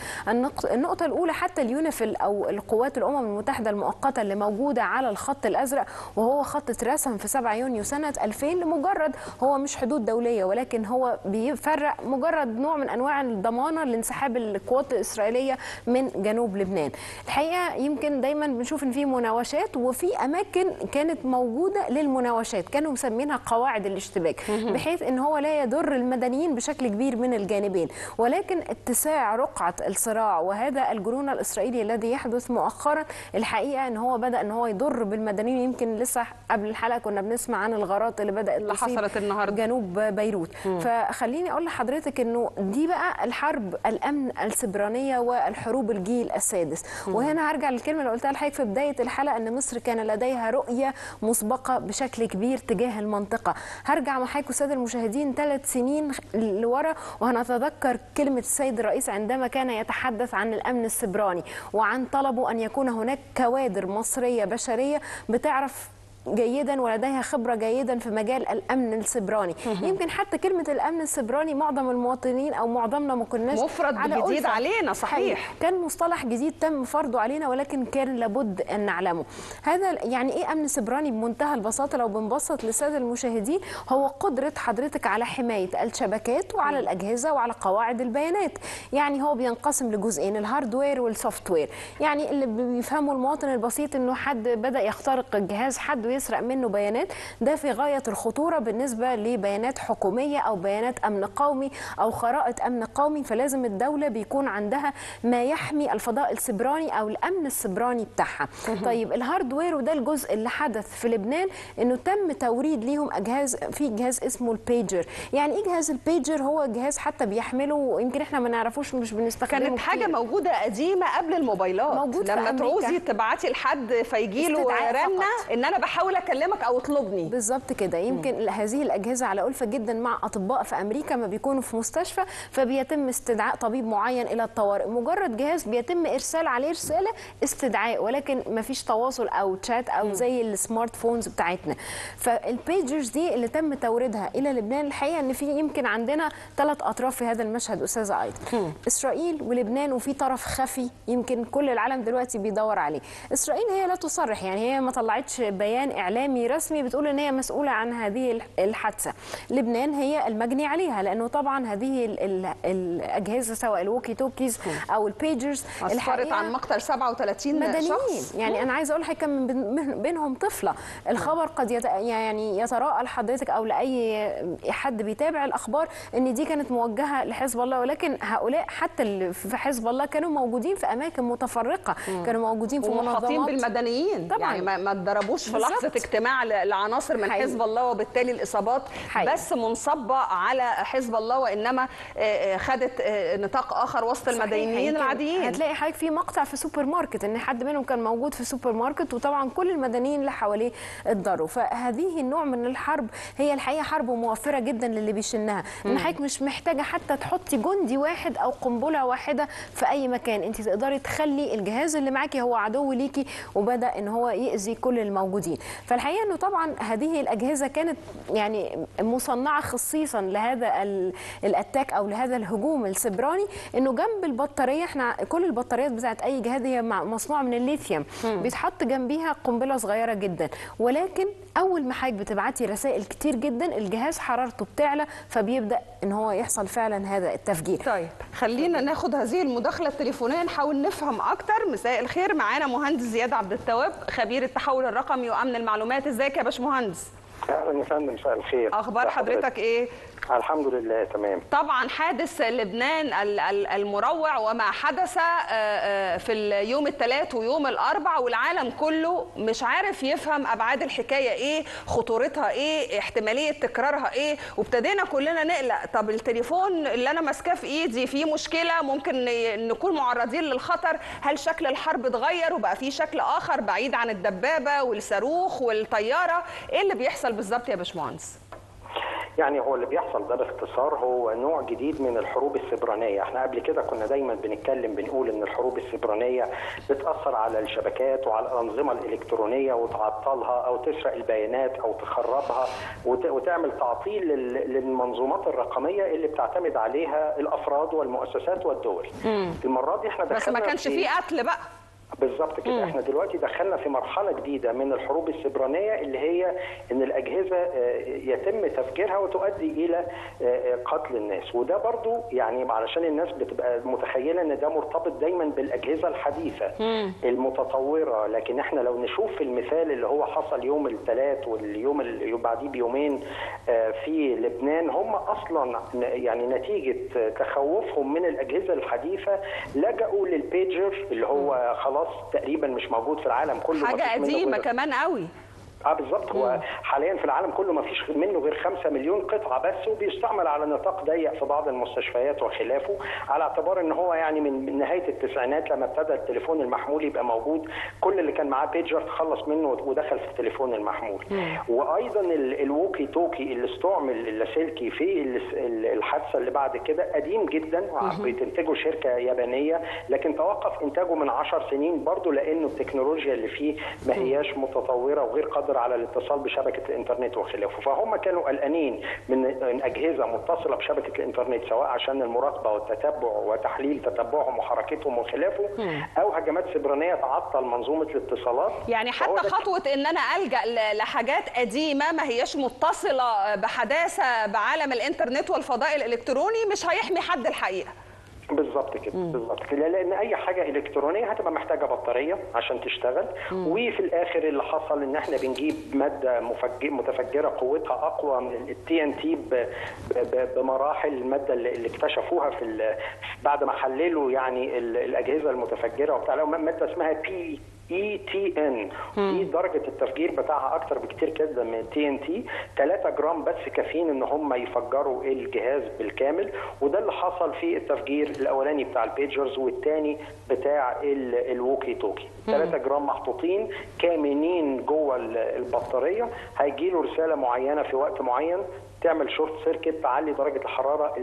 [SPEAKER 2] النقطة الأولى حتى اليونيفيل أو القوات الأمم المتحدة المؤقتة اللي موجودة على الخط الأزرق، وهو خط اترسم في 7 يونيو سنة 2000 لمجرد هو مش حدود دولية، ولكن هو بيفرق مجرد نوع من أنواع الضمانة لانسحاب القوات الإسرائيلية من جنوب لبنان. الحقيقة يمكن دايما بنشوف إن في مناوشات، وفي أماكن كانت موجودة للمناوشات كانوا مسمينها قواعد الاشتباك، بحيث إن هو لا يضر المدنيين بشكل كبير من الجانبين. ولكن اتساع رقعة الصراع وهذا الجنون الإسرائيلي الذي يحدث مؤخرا، الحقيقة إن هو بدأ إن هو يضر بالمدنيين. يمكن لسه قبل الحلقة كنا بنسمع عن الغارات اللي بدأت
[SPEAKER 1] اللي حصلت النهارده
[SPEAKER 2] جنوب بيروت. فخليني أقول لحضرتك إنه دي بقى الحرب الأمن السبرانية والحروب الجيل السادس. وهنا هرجع للكلمة اللي قلتها لحضرتك في بداية الحلقة إن مصر كان لديها رؤية مسبقة بشكل كبير تجاه المنطقة. هرجع مع حضرتك السادة المشاهدين 3 سنين لورا، وهنتذكر كلمة السيد الرئيس عندما كان يتحدث عن الأمن السبراني وعن طلبه أن يكون هناك كوادر مصرية بشرية بتعرف جيدا ولديها خبره جيدا في مجال الامن السيبراني. يمكن حتى كلمه الامن السيبراني معظم المواطنين او معظمنا ما كناش
[SPEAKER 1] مفرد جديد علينا. صحيح،
[SPEAKER 2] كان مصطلح جديد تم فرضه علينا، ولكن كان لابد ان نعلمه. هذا يعني ايه امن سيبراني بمنتهى البساطه لو بنبسط للساده المشاهدين؟ هو قدره حضرتك على حمايه الشبكات وعلى الاجهزه وعلى قواعد البيانات. يعني هو بينقسم لجزئين، الهاردوير والسوفت وير. يعني اللي بيفهمه المواطن البسيط انه حد بدا يخترق الجهاز حد ويسرق منه بيانات، ده في غايه الخطوره بالنسبه لبيانات حكوميه او بيانات امن قومي او خرائط امن قومي. فلازم الدوله بيكون عندها ما يحمي الفضاء السيبراني او الامن السيبراني بتاعها. طيب الهاردوير، وده الجزء اللي حدث في لبنان، انه تم توريد ليهم في جهاز اسمه البيجر. يعني ايه جهاز البيجر؟ هو جهاز حتى بيحمله، يمكن احنا ما نعرفوش، مش بنستخدمه.
[SPEAKER 1] كانت حاجه موجوده قديمه قبل الموبايلات،
[SPEAKER 2] موجود
[SPEAKER 1] لما تعوزي تبعتي لحد فيجي له رنه ان انا بحاول اكلمك او اطلبني.
[SPEAKER 2] بالظبط كده. يمكن هذه الاجهزه على ألفة جدا مع اطباء في امريكا ما بيكونوا في مستشفى، فبيتم استدعاء طبيب معين الى الطوارئ. مجرد جهاز بيتم ارسال عليه رساله استدعاء، ولكن ما فيش تواصل او تشات او زي السمارت فونز بتاعتنا. فالبيجرز دي اللي تم توريدها الى لبنان، الحقيقه ان في يمكن عندنا 3 اطراف في هذا المشهد استاذه ايضا، اسرائيل ولبنان، وفي طرف خفي يمكن كل العالم دلوقتي بيدور عليه. اسرائيل هي لا تصرح، يعني هي ما طلعتش بيان اعلامي رسمي بتقول ان هي مسؤوله عن هذه الحادثه. لبنان هي المجني عليها، لانه طبعا هذه الاجهزه سواء الووكي توكيز او البيجرز
[SPEAKER 1] اسفرت عن مقتل 37
[SPEAKER 2] مدنيين
[SPEAKER 1] شخص.
[SPEAKER 2] يعني انا عايزه اقول لحضرتك كان بينهم طفله. الخبر قد يعني يتراءى لحضرتك او لاي حد بيتابع الاخبار ان دي كانت موجهه لحزب الله، ولكن هؤلاء حتى اللي في حزب الله كانوا موجودين في اماكن متفرقه، كانوا موجودين في منظمات
[SPEAKER 1] ومحاطين بالمدنيين طبعا. يعني ما اتضربوش في لحظه اجتماع لعناصر من حزب الله، وبالتالي الاصابات بس منصبه على حزب الله، وانما خدت نطاق اخر وسط المدنيين العاديين.
[SPEAKER 2] هتلاقي حضرتك في مقطع في سوبر ماركت ان حد منهم كان موجود في سوبر ماركت، وطبعا كل المدنيين اللي حواليه اتضروا. فهذه النوع من الحرب هي الحقيقه حرب موفره جدا للي بيشنها، ان حضرتك مش محتاجه حتى تحطي جندي واحد او قنبله واحده في اي مكان، انت تقدري تخلي الجهاز اللي معاكي هو عدو ليكي وبدا ان هو يأذي كل الموجودين. فالحقيقه انه طبعا هذه الاجهزه كانت يعني مصنعه خصيصا لهذا الاتاك او لهذا الهجوم السيبراني، انه جنب البطاريه، احنا كل البطاريات بتاعت اي جهاز هي مصنوعه من الليثيوم، بيتحط جنبيها قنبله صغيره جدا، ولكن اول ما حضرتك بتبعتي رسائل كتير جدا الجهاز حرارته بتعلى، فبيبدا ان هو يحصل فعلا هذا التفجير.
[SPEAKER 1] طيب خلينا ناخد هذه المداخله التليفونيه نحاول نفهم اكتر. مساء الخير، معانا مهندس زياد عبد التواب خبير التحول الرقمي وامن المعلومات. ازيك يا باشمهندس؟
[SPEAKER 4] اهلا يا فندم، مساء الخير.
[SPEAKER 1] اخبار حضرتك ايه؟
[SPEAKER 4] الحمد لله تمام.
[SPEAKER 1] طبعا حادث لبنان المروع وما حدث في اليوم الثلاث ويوم الاربع، والعالم كله مش عارف يفهم ابعاد الحكايه ايه، خطورتها ايه، احتماليه تكرارها ايه، وابتدينا كلنا نقلق. طب التليفون اللي انا ماسكاه في ايدي فيه مشكله، ممكن نكون معرضين للخطر. هل شكل الحرب اتغير وبقى فيه شكل اخر بعيد عن الدبابه والصاروخ والطياره؟ ايه اللي بيحصل بالظبط يا باشمهندس؟
[SPEAKER 4] يعني هو اللي بيحصل ده باختصار هو نوع جديد من الحروب السيبرانيه. احنا قبل كده كنا دايما بنقول ان الحروب السيبرانيه بتاثر على الشبكات وعلى الانظمه الالكترونيه وتعطلها او تسرق البيانات او تخربها وتعمل تعطيل للمنظومات الرقميه اللي بتعتمد عليها الافراد والمؤسسات والدول. المره دي احنا
[SPEAKER 1] بس ما كانش فيه قتل بقى.
[SPEAKER 4] بالظبط كده. احنا دلوقتي دخلنا في مرحله جديده من الحروب السيبرانيه اللي هي ان الاجهزه يتم تفجيرها وتؤدي الى قتل الناس. وده برضو يعني علشان الناس بتبقى متخيله ان ده مرتبط دايما بالاجهزه الحديثه المتطوره، لكن احنا لو نشوف في المثال اللي هو حصل يوم الثلاث واليوم اللي بعديه بيومين في لبنان، هم اصلا يعني نتيجه تخوفهم من الاجهزه الحديثه لجأوا للبيجر اللي هو خلاص تقريبا مش موجود في العالم كله،
[SPEAKER 1] حاجه قديمه كمان قوي.
[SPEAKER 4] بالظبط. هو حاليا في العالم كله ما فيش منه غير 5 مليون قطعه بس، وبيستعمل على نطاق ضيق في بعض المستشفيات وخلافه، على اعتبار ان هو يعني من نهايه التسعينات لما ابتدى التليفون المحمول يبقى موجود، كل اللي كان معاه بيجر تخلص منه ودخل في التليفون المحمول. وايضا الووكي توكي اللي استعمل اللاسلكي في الحادثه اللي بعد كده قديم جدا، بتنتجه شركه يابانيه، لكن توقف انتاجه من 10 سنين برضه لانه التكنولوجيا اللي فيه ما هياش متطوره وغير قادره تقدر على الاتصال بشبكه الانترنت وخلافه. فهم كانوا قلقانين من اجهزه متصله بشبكه الانترنت، سواء عشان المراقبه والتتبع وتحليل تتبعهم وحركتهم وخلافه، او هجمات سيبرانيه تعطل منظومه الاتصالات.
[SPEAKER 1] يعني حتى خطوه ان انا الجا لحاجات قديمه ما هياش متصله بحداثه بعالم الانترنت والفضاء الالكتروني مش هيحمي حد الحقيقه.
[SPEAKER 4] بالظبط كده، بالظبط كده، لان اي حاجه الكترونيه هتبقى محتاجه بطاريه عشان تشتغل. وفي الاخر اللي حصل ان احنا بنجيب ماده متفجره قوتها اقوى من التي ان تي بمراحل. الماده اللي اكتشفوها بعد ما حللوا يعني الاجهزه المتفجره وبتاع، لهم ماده اسمها ETN، دي درجه التفجير بتاعها اكتر بكتير كده من TNT. 3 جرام بس كافيين ان هم يفجروا الجهاز بالكامل. وده اللي حصل في التفجير الاولاني بتاع البيجرز والثاني بتاع الووكي توكي. 3 جرام محطوطين كامنين جوه البطاريه، هيجي له رساله معينه في وقت معين تعمل شورت سيركت، تعلي درجه الحراره.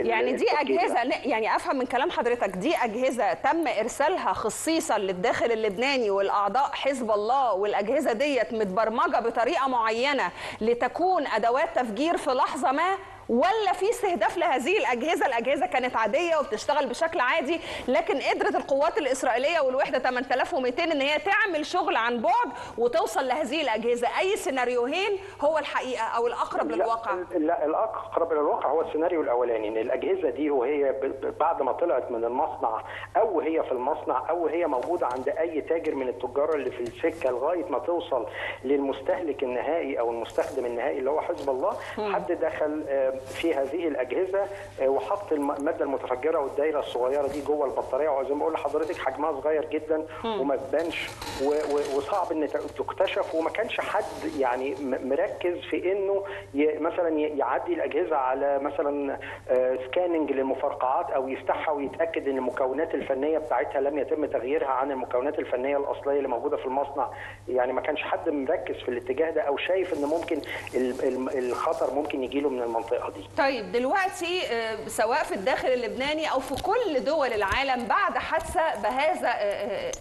[SPEAKER 1] يعني دي اجهزه، يعني افهم من كلام حضرتك دي اجهزه تم ارسالها خصيصا للداخل اللبناني والاعضاء حزب الله، والاجهزه ديت متبرمجه بطريقه معينه لتكون ادوات تفجير في لحظه ما، ولا في استهداف لهذه الاجهزه؟ الاجهزه كانت عاديه وبتشتغل بشكل عادي، لكن قدرت القوات الاسرائيليه والوحده 8200 ان هي تعمل شغل عن بعد وتوصل لهذه الاجهزه. اي سيناريوهين هو الحقيقه او الاقرب للواقع؟
[SPEAKER 4] لا، الاقرب للواقع هو السيناريو الاولاني، ان الاجهزه دي وهي بعد ما طلعت من المصنع او هي في المصنع او هي موجوده عند اي تاجر من التجار اللي في السكه لغايه ما توصل للمستهلك النهائي او المستخدم النهائي اللي هو حزب الله. حد دخل في هذه الاجهزه وحط الماده المتفجره والدايره الصغيره دي جوه البطاريه، وزي ما بقول لحضرتك حجمها صغير جدا وما تبانش وصعب ان تكتشف، وما كانش حد يعني مركز في انه مثلا يعدي الاجهزه على مثلا سكاننج للمفرقعات او يفتحها ويتاكد ان المكونات الفنيه بتاعتها لم يتم تغييرها عن المكونات الفنيه الاصليه اللي موجوده في المصنع. يعني ما كانش حد مركز في الاتجاه ده او شايف ان ممكن الخطر ممكن يجي له من المنطقه دي.
[SPEAKER 1] طيب دلوقتي سواء في الداخل اللبناني او في كل دول العالم بعد حادثه بهذا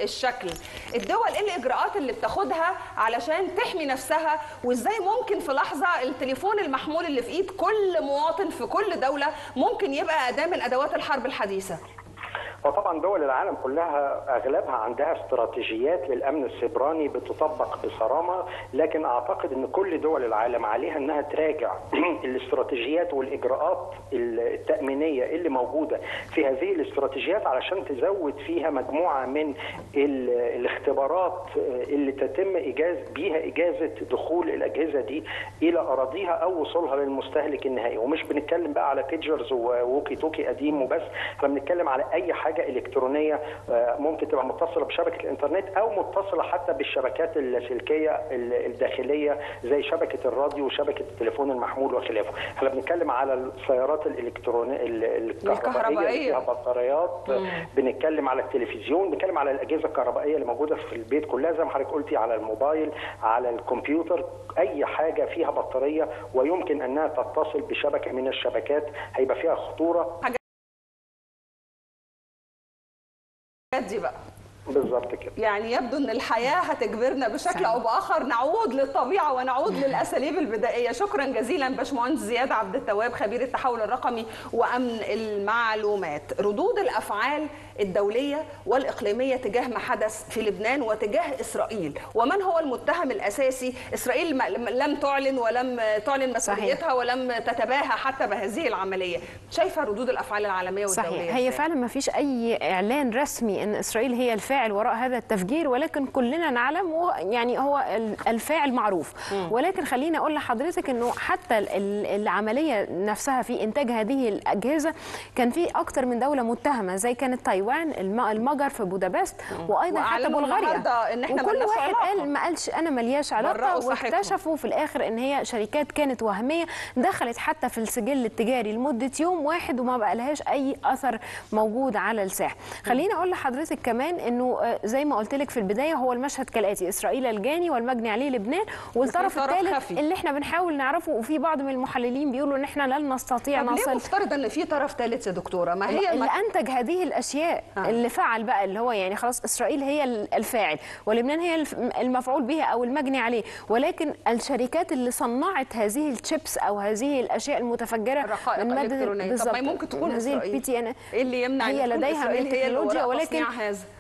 [SPEAKER 1] الشكل، الدول ايه الاجراءات اللي بتاخدها علشان تحمي نفسها؟ وازاي ممكن في لحظه التليفون المحمول اللي في ايد كل مواطن في كل دوله ممكن يبقى اداه من ادوات الحرب الحديثه؟
[SPEAKER 4] وطبعا دول العالم كلها اغلبها عندها استراتيجيات للامن السيبراني بتطبق بصرامه، لكن اعتقد ان كل دول العالم عليها انها تراجع الاستراتيجيات والاجراءات التامينيه اللي موجوده في هذه الاستراتيجيات علشان تزود فيها مجموعه من الاختبارات اللي تتم بيها اجازه دخول الاجهزه دي الى اراضيها او وصولها للمستهلك النهائي. ومش بنتكلم بقى على بيجرز ووكي توكي قديم وبس، احنا بنتكلم على اي حاجه الكترونيه ممكن تبقى متصله بشبكه الانترنت او متصله حتى بالشبكات اللاسلكيه الداخليه زي شبكه الراديو وشبكه التليفون المحمول وخلافه. احنا بنتكلم على السيارات الالكترونيه الكهربائيه فيها بطاريات، بنتكلم على التلفزيون، بنتكلم على الاجهزه الكهربائيه اللي موجوده في البيت كلها زي ما حضرتك قلتي، على الموبايل، على الكمبيوتر، اي حاجه فيها بطاريه ويمكن انها تتصل بشبكه من الشبكات هيبقى فيها خطوره.
[SPEAKER 1] دي بقى
[SPEAKER 4] بالظبط كده.
[SPEAKER 1] يعني يبدو ان الحياه هتجبرنا بشكل او باخر نعود للطبيعه ونعود للاساليب البدائيه. شكرا جزيلا باشمهندس زياد عبد التواب خبير التحول الرقمي وامن المعلومات. ردود الافعال الدوليه والاقليميه تجاه ما حدث في لبنان وتجاه اسرائيل، ومن هو المتهم الاساسي؟ اسرائيل لم تعلن ولم تعلن مسؤوليتها ولم تتباهى حتى بهذه العمليه. شايفه ردود الافعال العالميه والدوليه؟
[SPEAKER 2] صحيح، هي فعلا ما فيش اي اعلان رسمي ان اسرائيل هي الفاعل وراء هذا التفجير، ولكن كلنا نعلم يعني هو الفاعل معروف. ولكن خليني اقول لحضرتك انه حتى العمليه نفسها في انتاج هذه الاجهزه كان في اكثر من دوله متهمه، زي كانت تايوان، المجر في بودابست، وايضا حتى بلغاريا. وكل واحد قال ما قالش انا ملياش علاقه، واكتشفوا في الاخر ان هي شركات كانت وهميه دخلت حتى في السجل التجاري لمده يوم واحد وما بقى لهاش اي اثر موجود على الساحه. خليني اقول لحضرتك كمان انه انه زي ما قلت لك في البدايه هو المشهد كالاتي: اسرائيل الجاني والمجني عليه لبنان، والطرف الثالث اللي احنا بنحاول نعرفه، وفي بعض من المحللين بيقولوا ان احنا لن نستطيع
[SPEAKER 1] نصل. ليه مفترض ان في طرف ثالث يا دكتوره؟ ما هي
[SPEAKER 2] اللي انتج هذه الاشياء اللي فعل بقى، اللي هو يعني خلاص اسرائيل هي الفاعل ولبنان هي المفعول بها او المجني عليه، ولكن الشركات اللي صنعت هذه الشيبس او هذه الاشياء المتفجره
[SPEAKER 1] الرقائق الالكترونيه، طب ما ممكن تكون اسرائيل؟ ايه اللي يمنع؟
[SPEAKER 2] هي لديها من التكنولوجيا، ولكن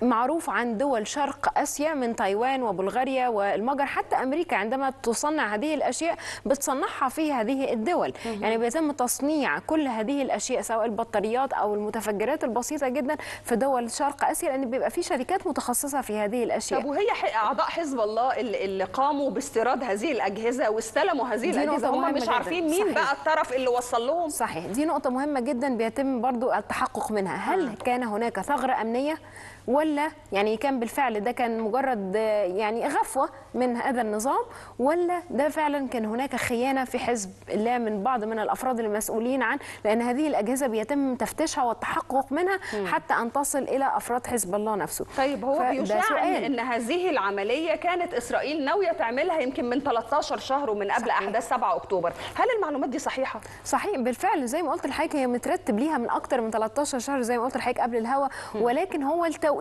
[SPEAKER 2] معروف عن دول شرق اسيا من تايوان وبلغاريا والمجر، حتى امريكا عندما تصنع هذه الاشياء بتصنعها في هذه الدول. يعني بيتم تصنيع كل هذه الاشياء سواء البطاريات او المتفجرات البسيطه جدا في دول شرق اسيا، لان بيبقى في شركات متخصصه في هذه الاشياء.
[SPEAKER 1] طب وهي اعضاء حزب الله اللي قاموا باستيراد هذه الاجهزه واستلموا هذه الاجهزه هم مش عارفين مين صحيح. بقى الطرف اللي وصل لهم؟
[SPEAKER 2] صحيح، دي نقطه مهمه جدا بيتم برضو التحقق منها. هل كان هناك ثغره امنيه، ولا يعني كان بالفعل ده كان مجرد يعني غفوة من هذا النظام، ولا ده فعلا كان هناك خيانة في حزب الله من بعض من الأفراد المسؤولين عن، لأن هذه الأجهزة بيتم تفتيشها والتحقق منها حتى أن تصل إلى أفراد حزب الله نفسه.
[SPEAKER 1] طيب هو بيشاع أن هذه العملية كانت إسرائيل ناوية تعملها يمكن من 13 شهر ومن قبل صحيح. أحداث 7 أكتوبر، هل المعلومات دي صحيحة؟
[SPEAKER 2] صحيح بالفعل، زي ما قلت لحضرتك هي مترتب ليها من أكتر من 13 شهر زي ما قلت لحضرتك قبل الهوا، ولكن هو التوقيت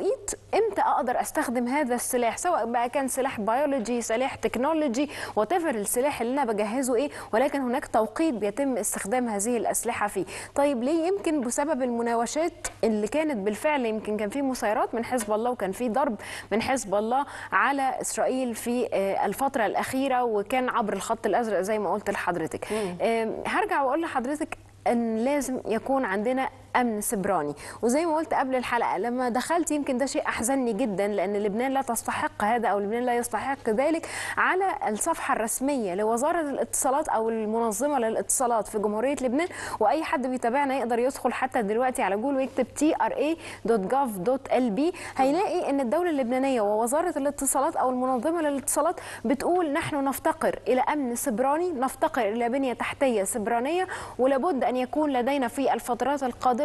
[SPEAKER 2] امتى اقدر استخدم هذا السلاح، سواء بقى كان سلاح بيولوجي، سلاح تكنولوجي، واتيفر السلاح اللي انا بجهزه ايه، ولكن هناك توقيت بيتم استخدام هذه الاسلحه فيه. طيب ليه؟ يمكن بسبب المناوشات اللي كانت بالفعل، يمكن كان في مسيرات من حزب الله وكان في ضرب من حزب الله على اسرائيل في الفتره الاخيره، وكان عبر الخط الازرق زي ما قلت لحضرتك. هرجع واقول لحضرتك ان لازم يكون عندنا امن سبراني، وزي ما قلت قبل الحلقه لما دخلت يمكن ده شيء احزنني جدا، لان لبنان لا تستحق هذا او لبنان لا يستحق ذلك. على الصفحه الرسميه لوزاره الاتصالات او المنظمه للاتصالات في جمهوريه لبنان، واي حد بيتابعنا يقدر يدخل حتى دلوقتي على جوجل ويكتب tra.gov.lb هيلاقي ان الدوله اللبنانيه ووزاره الاتصالات او المنظمه للاتصالات بتقول نحن نفتقر الى امن سبراني، نفتقر الى بنيه تحتيه سبرانيه، ولابد ان يكون لدينا في الفترات القادمه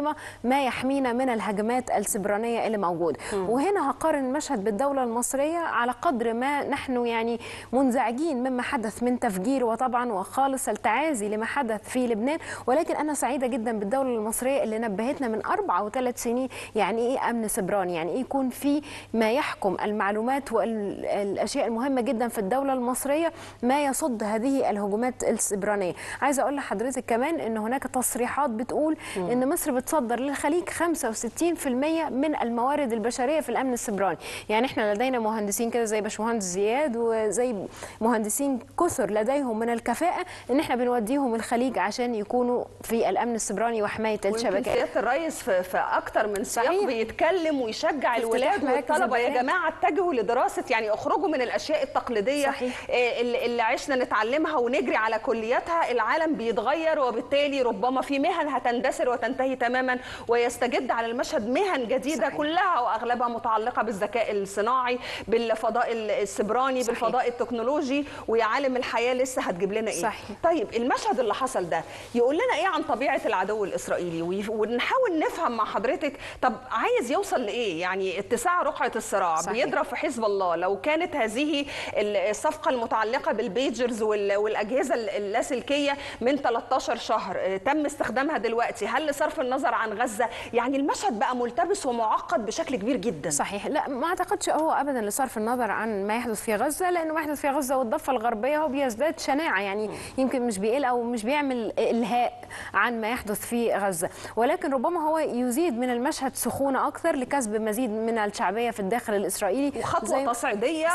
[SPEAKER 2] ما يحمينا من الهجمات السبرانيه اللي موجوده. وهنا هقارن المشهد بالدوله المصريه على قدر ما نحن يعني منزعجين مما حدث من تفجير، وطبعا وخالص التعازي لما حدث في لبنان، ولكن انا سعيده جدا بالدوله المصريه اللي نبهتنا من 4 و3 سنين يعني ايه امن سبراني، يعني ايه يكون في ما يحكم المعلومات والاشياء المهمه جدا في الدوله المصريه ما يصد هذه الهجمات السبرانيه. عايزه اقول لحضرتك كمان ان هناك تصريحات بتقول ان مصر بتصدر للخليج 65% من الموارد البشريه في الامن السبراني. يعني احنا لدينا مهندسين كده زي باشمهندس زياد وزي مهندسين كثر لديهم من الكفاءه ان احنا بنوديهم الخليج عشان يكونوا في الامن السبراني وحمايه الشبكات.
[SPEAKER 1] سياده الرئيس في اكتر من سياق بيتكلم ويشجع الولاد والطلبه يا جماعه اتجهوا لدراسه، يعني اخرجوا من الاشياء التقليديه صحيح. اللي عشنا نتعلمها ونجري على كلياتها. العالم بيتغير، وبالتالي ربما في مهن هتندثر وتنتهي تماما، ويستجد على المشهد مهن جديده صحيح. كلها واغلبها متعلقه بالذكاء الصناعي، بالفضاء السبراني صحيح. بالفضاء التكنولوجي، ويا عالم الحياه لسه هتجيب لنا ايه صحيح. طيب المشهد اللي حصل ده يقول لنا ايه عن طبيعه العدو الاسرائيلي، ونحاول نفهم مع حضرتك طب عايز يوصل لايه؟ يعني اتساع رقعه الصراع صحيح. بيضرب في حزب الله. لو كانت هذه الصفقه المتعلقه بالبيجرز والاجهزه اللاسلكيه من 13 شهر تم استخدامها دلوقتي، هل لصرف النظر عن غزه؟ يعني المشهد بقى ملتبس ومعقد بشكل كبير جدا.
[SPEAKER 2] صحيح، لا ما اعتقدش هو ابدا لصرف النظر عن ما يحدث في غزه، لانه ما يحدث في غزه والضفه الغربيه هو بيزداد شناعه، يعني يمكن مش بيقل او مش بيعمل الهاء عن ما يحدث في غزه، ولكن ربما هو يزيد من المشهد سخونه اكثر لكسب مزيد من الشعبيه في الداخل الاسرائيلي،
[SPEAKER 1] وخطوه تصعيديه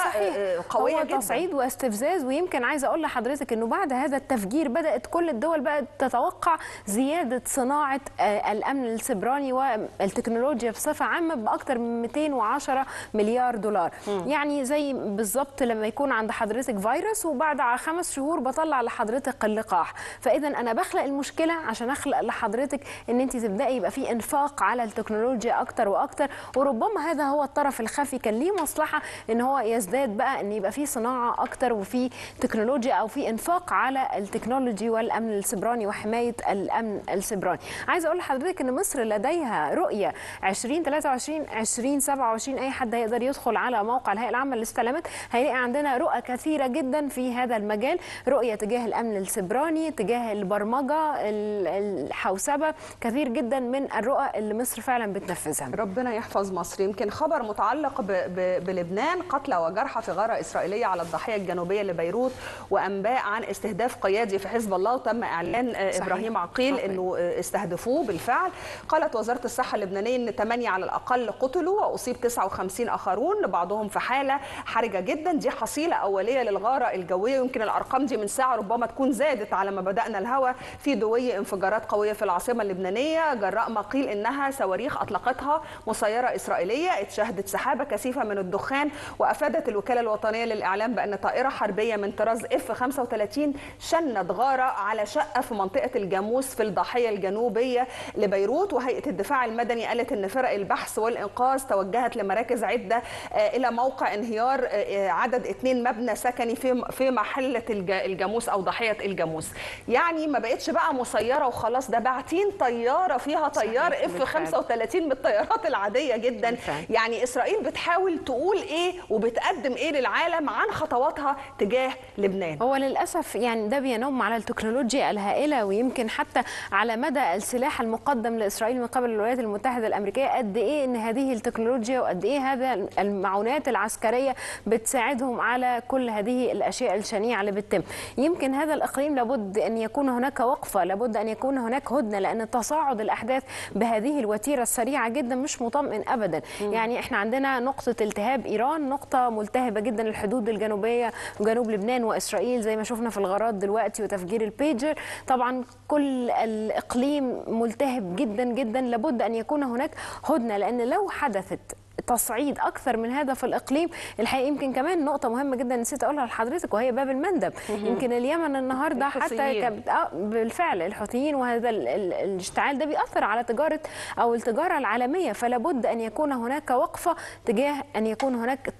[SPEAKER 1] قويه جدا،
[SPEAKER 2] تصعيد واستفزاز. ويمكن عايزه اقول لحضرتك انه بعد هذا التفجير بدات كل الدول بقى تتوقع زياده صناعه الامن السبراني والتكنولوجيا بصفه عامه باكثر من 210 مليار دولار. يعني زي بالظبط لما يكون عند حضرتك فيروس وبعد 5 شهور بطلع لحضرتك اللقاح، فاذا انا بخلق المشكله عشان اخلق لحضرتك ان انت تبداي يبقى في انفاق على التكنولوجيا اكتر واكتر، وربما هذا هو الطرف الخفي كان ليه مصلحه ان هو يزداد بقى ان يبقى في صناعه اكتر وفي تكنولوجيا او في انفاق على التكنولوجي والامن السبراني وحمايه الامن السيبراني. عايزه اقول لحضرتك ان مصر لديها رؤيه 2023 2027. اي حد هيقدر يدخل على موقع الهيئه العامه للاستعلامات هيلاقي عندنا رؤى كثيره جدا في هذا المجال، رؤيه تجاه الامن السيبراني، تجاه البرمجه، الحوسبه، كثير جدا من الرؤى اللي مصر فعلا بتنفذها.
[SPEAKER 1] ربنا يحفظ مصر. يمكن خبر متعلق بلبنان، قتلى وجرحى في غارة إسرائيلية على الضاحية الجنوبية لبيروت، وأنباء عن استهداف قيادي في حزب الله، وتم إعلان إبراهيم عقيل أنه استهدفوه بالفعل. قالت وزارة الصحة اللبنانية أن 8 على الأقل قتلوا وأصيب 59 آخرون، بعضهم في حالة حرجة جدا. دي حصيلة أولية للغارة الجوية، ويمكن الأرقام دي من ساعة ربما تكون زادت على ما بدأنا الهوا. في دوي انفجارات قوية في العاصمة اللبنانية جراء ما قيل إنها صواريخ أطلقتها مسيرة إسرائيلية. اتشهدت سحابة كثيفة من الدخان، وأفادت الوكالة الوطنية للإعلام بأن طائرة حربية من طراز F-35 شنت غارة على شقة في منطقة الجاموس في الضاحية الجنوبية لبيروت. وهيئة الدفاع المدني قالت أن فرق البحث والإنقاذ توجهت لمراكز عدة إلى موقع انهيار عدد 2 مبنى سكني في محلة الجاموس أو ضاحية الجاموس. يعني ما بقتش بقى مسيرة وخلاص، ده باعتين طيارة فيها طيار F-35 من الطيارات العادية جدا. يعني إسرائيل بتحاول تقول إيه وبتقدم إيه للعالم عن خطواتها تجاه لبنان.
[SPEAKER 2] هو للأسف يعني ده بينم على التكنولوجيا الهائلة، ويمكن حتى على مدى السلاح المقدم لإسرائيل من قبل الولايات المتحدة الأمريكية، قد إيه إن هذه التكنولوجيا وقد إيه هذا المعونات العسكرية بتساعدهم على كل هذه الأشياء الشنيعة اللي بتتم. يمكن هذا الإقليم لابد أن يكون هناك وقفة، لابد أن يكون هناك هدنة، لأن تصاعد الأحداث بهذه الوتيرة السريعة جدا مش مطمئن أبدا. يعني إحنا عندنا نقطة التهاب إيران، نقطة ملتهبة جدا الحدود الجنوبية وجنوب لبنان وإسرائيل زي ما شفنا في الغارات دلوقتي وتفجير البيجر. طبعا كل الإقليم ملتهب جدا جدا، لابد أن يكون هناك هدنة، لأن لو حدثت تصعيد اكثر من هذا في الاقليم الحقيقه. يمكن كمان نقطه مهمه جدا نسيت اقولها لحضرتك، وهي باب المندب. يمكن اليمن النهارده حتى بالفعل الحوثيين، وهذا الاشتعال ده بيأثر على تجاره او التجاره العالميه، فلا بد ان يكون هناك وقفه تجاه ان يكون هناك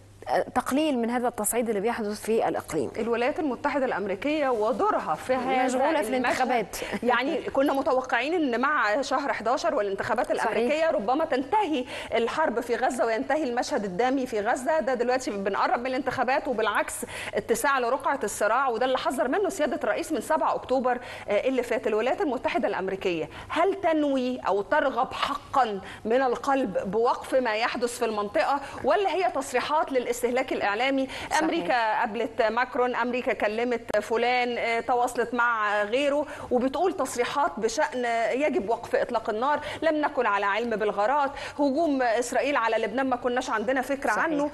[SPEAKER 2] تقليل من هذا التصعيد اللي بيحدث في الإقليم.
[SPEAKER 1] الولايات المتحدة الأمريكية ودورها في هذا
[SPEAKER 2] مشغولة في الانتخابات.
[SPEAKER 1] يعني كنا متوقعين أن مع شهر 11 والانتخابات الأمريكية صحيح. ربما تنتهي الحرب في غزة وينتهي المشهد الدامي في غزة. ده دلوقتي بنقرب من الانتخابات، وبالعكس اتساع لرقعة الصراع، وده اللي حذر منه سيادة الرئيس من 7 أكتوبر اللي فات. الولايات المتحدة الأمريكية هل تنوي أو ترغب حقا من القلب بوقف ما يحدث في المنطقة، ولا هي تصريحات للاستهلاك الإعلامي؟ صحيح. أمريكا قابلت ماكرون، أمريكا كلمت فلان، تواصلت مع غيره، وبتقول تصريحات بشأن يجب وقف إطلاق النار، لم نكن على علم بالغارات، هجوم إسرائيل على لبنان ما كناش عندنا فكرة صحيح. عنه.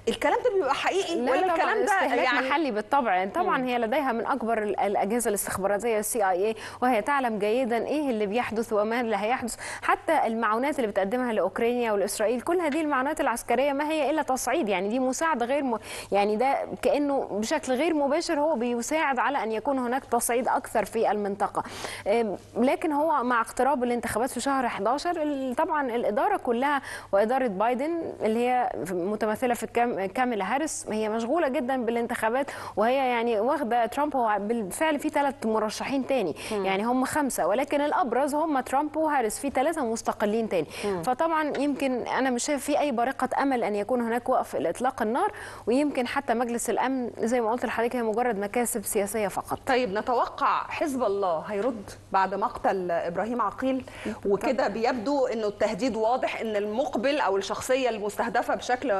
[SPEAKER 1] الكلام ده بيبقى حقيقي ولا الكلام ده
[SPEAKER 2] يعني محلي بالطبع؟ طبعا هي لديها من أكبر الأجهزة الاستخباراتية CIA، وهي تعلم جيدا إيه اللي بيحدث وما اللي هيحدث. حتى المعونات اللي بتقدمها لأوكرانيا ولإسرائيل، كل هذه المعونات العسكرية ما هي إلا تصعيد، يعني دي مساعدة غير يعني ده كأنه بشكل غير مباشر هو بيساعد على أن يكون هناك تصعيد أكثر في المنطقة. لكن هو مع اقتراب الانتخابات في شهر 11 طبعا الإدارة كلها وإدارة بايدن اللي هي متمثلة في كاميلا هاريس هي مشغولة جدا بالانتخابات، وهي يعني واخدة ترامب. هو بالفعل في 3 مرشحين تاني، يعني هم 5، ولكن الأبرز هم ترامب وهاريس، في 3 مستقلين تاني. فطبعا يمكن أنا مش شايف في أي بارقة أمل أن يكون هناك وقف إطلاق النار، ويمكن حتى مجلس الأمن زي ما قلت لحضرتك هي مجرد مكاسب سياسية فقط.
[SPEAKER 1] طيب نتوقع حزب الله هيرد بعد مقتل إبراهيم عقيل؟ وكده بيبدو أنه التهديد واضح أن المقبل أو الشخصية المستهدفة بشكل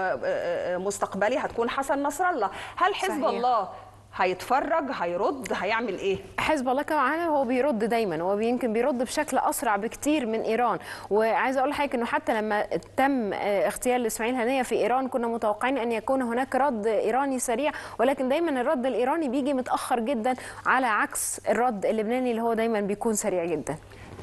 [SPEAKER 1] مستقبلي هتكون حسن نصر الله. هل حزب صحيح. الله هيتفرج، هيرد، هيعمل ايه؟
[SPEAKER 2] حزب الله كمان هو بيرد دايما، هو يمكن بيرد بشكل اسرع بكتير من ايران. وعايزه اقول لحضرتك انه حتى لما تم اغتيال اسماعيل هنيه في ايران كنا متوقعين ان يكون هناك رد ايراني سريع، ولكن دايما الرد الايراني بيجي متاخر جدا على عكس الرد اللبناني اللي هو دايما بيكون سريع جدا.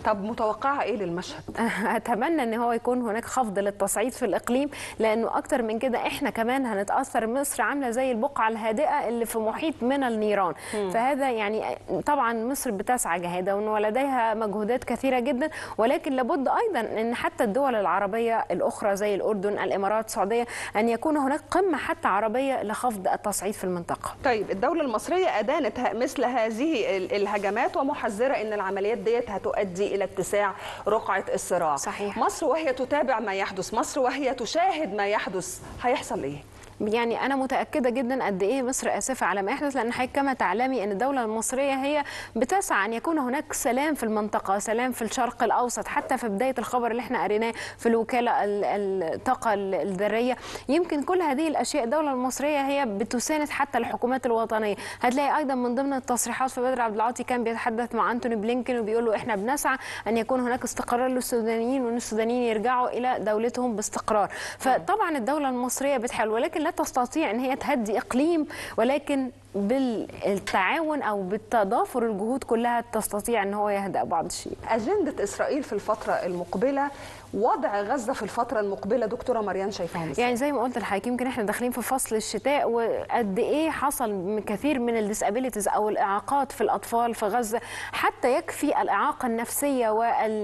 [SPEAKER 1] طب متوقعه ايه للمشهد؟
[SPEAKER 2] اتمنى ان هو يكون هناك خفض للتصعيد في الاقليم، لانه اكتر من كده احنا كمان هنتاثر. مصر عامله زي البقعه الهادئه اللي في محيط من النيران. فهذا يعني طبعا مصر بتسعى جاهده ولديها مجهودات كثيره جدا، ولكن لابد ايضا ان حتى الدول العربيه الاخرى زي الاردن، الامارات، السعوديه، ان يكون هناك قمه حتى عربيه لخفض التصعيد في المنطقه.
[SPEAKER 1] طيب الدوله المصريه ادانت مثل هذه الهجمات ومحذره ان العمليات ديت هتؤدي الى اتساع رقعه الصراع.
[SPEAKER 2] صحيح.
[SPEAKER 1] مصر وهي تتابع ما يحدث، مصر وهي تشاهد ما يحدث، هيحصل ايه؟
[SPEAKER 2] يعني أنا متأكدة جدا قد إيه مصر آسفة على ما يحدث، لأن حضرتك كما تعلمي أن الدولة المصرية هي بتسعى أن يكون هناك سلام في المنطقة، سلام في الشرق الأوسط. حتى في بداية الخبر اللي احنا قريناه في الوكالة الطاقة الذرية، يمكن كل هذه الأشياء الدولة المصرية هي بتساند حتى الحكومات الوطنية. هتلاقي أيضا من ضمن التصريحات في بدر عبد العاطي كان بيتحدث مع أنتوني بلينكن وبيقول له احنا بنسعى أن يكون هناك استقرار للسودانيين، وأن السودانيين يرجعوا إلى دولتهم باستقرار. فطبعا الدولة المصرية بتحاول، ولكن لا تستطيع ان هي تهدي اقليم، ولكن بالتعاون او بالتضافر الجهود كلها تستطيع ان هو يهدأ بعض الشيء.
[SPEAKER 1] اجنده اسرائيل في الفتره المقبله، وضع غزه في الفتره المقبله، دكتوره مريان شايفاهم ازاي؟
[SPEAKER 2] يعني زي ما قلت لحضرتك، يمكن احنا داخلين في فصل الشتاء، وقد ايه حصل كثير من الديسابيليتيز او الاعاقات في الاطفال في غزه، حتى يكفي الاعاقه النفسيه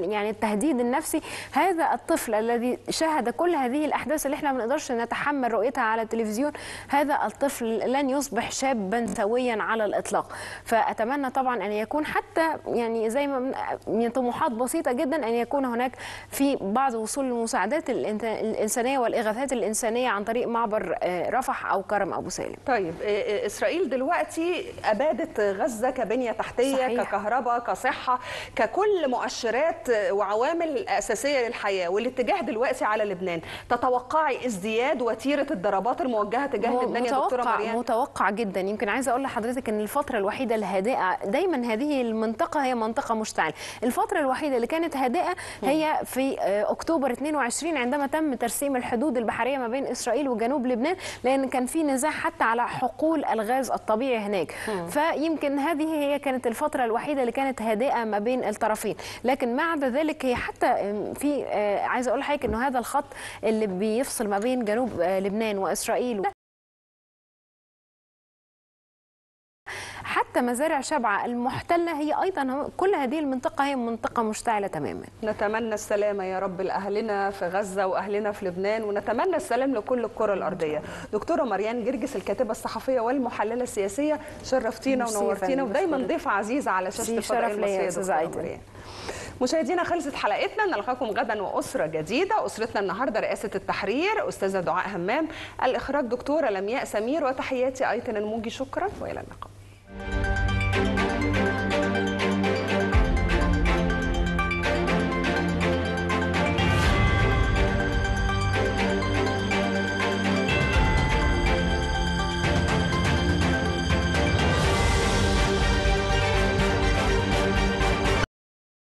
[SPEAKER 2] يعني التهديد النفسي. هذا الطفل الذي شاهد كل هذه الاحداث اللي احنا ما نقدرش نتحمل رؤيتها على التلفزيون، هذا الطفل لن يصبح شابا سويا على الاطلاق. فاتمنى طبعا ان يكون حتى يعني زي ما طموحات بسيطه جدا، ان يكون هناك في بعض وصول المساعدات الانسانيه والاغاثات الانسانيه عن طريق معبر رفح او كرم ابو سالم.
[SPEAKER 1] طيب اسرائيل دلوقتي ابادت غزه كبنيه تحتيه، صحيح، ككهرباء، كصحه، ككل مؤشرات وعوامل اساسيه للحياه، والاتجاه دلوقتي على لبنان. تتوقعي ازدياد وتيره الضربات الموجهه تجاه لبنان يا دكتوره مريان؟
[SPEAKER 2] متوقع جدا. يمكن عايزه اقول لحضرتك ان الفتره الوحيده الهادئه، دايما هذه المنطقه هي منطقه مشتعله. الفتره الوحيده اللي كانت هادئه هي في اكتوبر 22 عندما تم ترسيم الحدود البحريه ما بين اسرائيل وجنوب لبنان، لان كان في نزاع حتى على حقول الغاز الطبيعي هناك. فيمكن هذه هي كانت الفتره الوحيده اللي كانت هادئه ما بين الطرفين. لكن مع ذلك هي حتى في عايزه اقول لحضرتك انه هذا الخط اللي بيفصل ما بين جنوب لبنان واسرائيل، حتى مزارع شبعة المحتلة، هي أيضا كل هذه المنطقة هي منطقة مشتعلة تماما.
[SPEAKER 1] نتمنى السلامة يا رب لأهلنا في غزة وأهلنا في لبنان، ونتمنى السلام لكل الكرة الأرضية. دكتورة مريان جرجس، الكاتبة الصحفية والمحللة السياسية، شرفتينا ونورتينا، ودايما ضيفة عزيزة على شاشة الفضائية المصرية. دكتورة مريان. مشاهدينا، خلصت حلقتنا، نلقاكم غدا وأسرة جديدة. أسرتنا النهاردة رئاسة التحرير أستاذة دعاء همام، الإخراج دكتورة لمياء سمير، وتحياتي أيتن الموجي. شكرا وإلى اللقاء.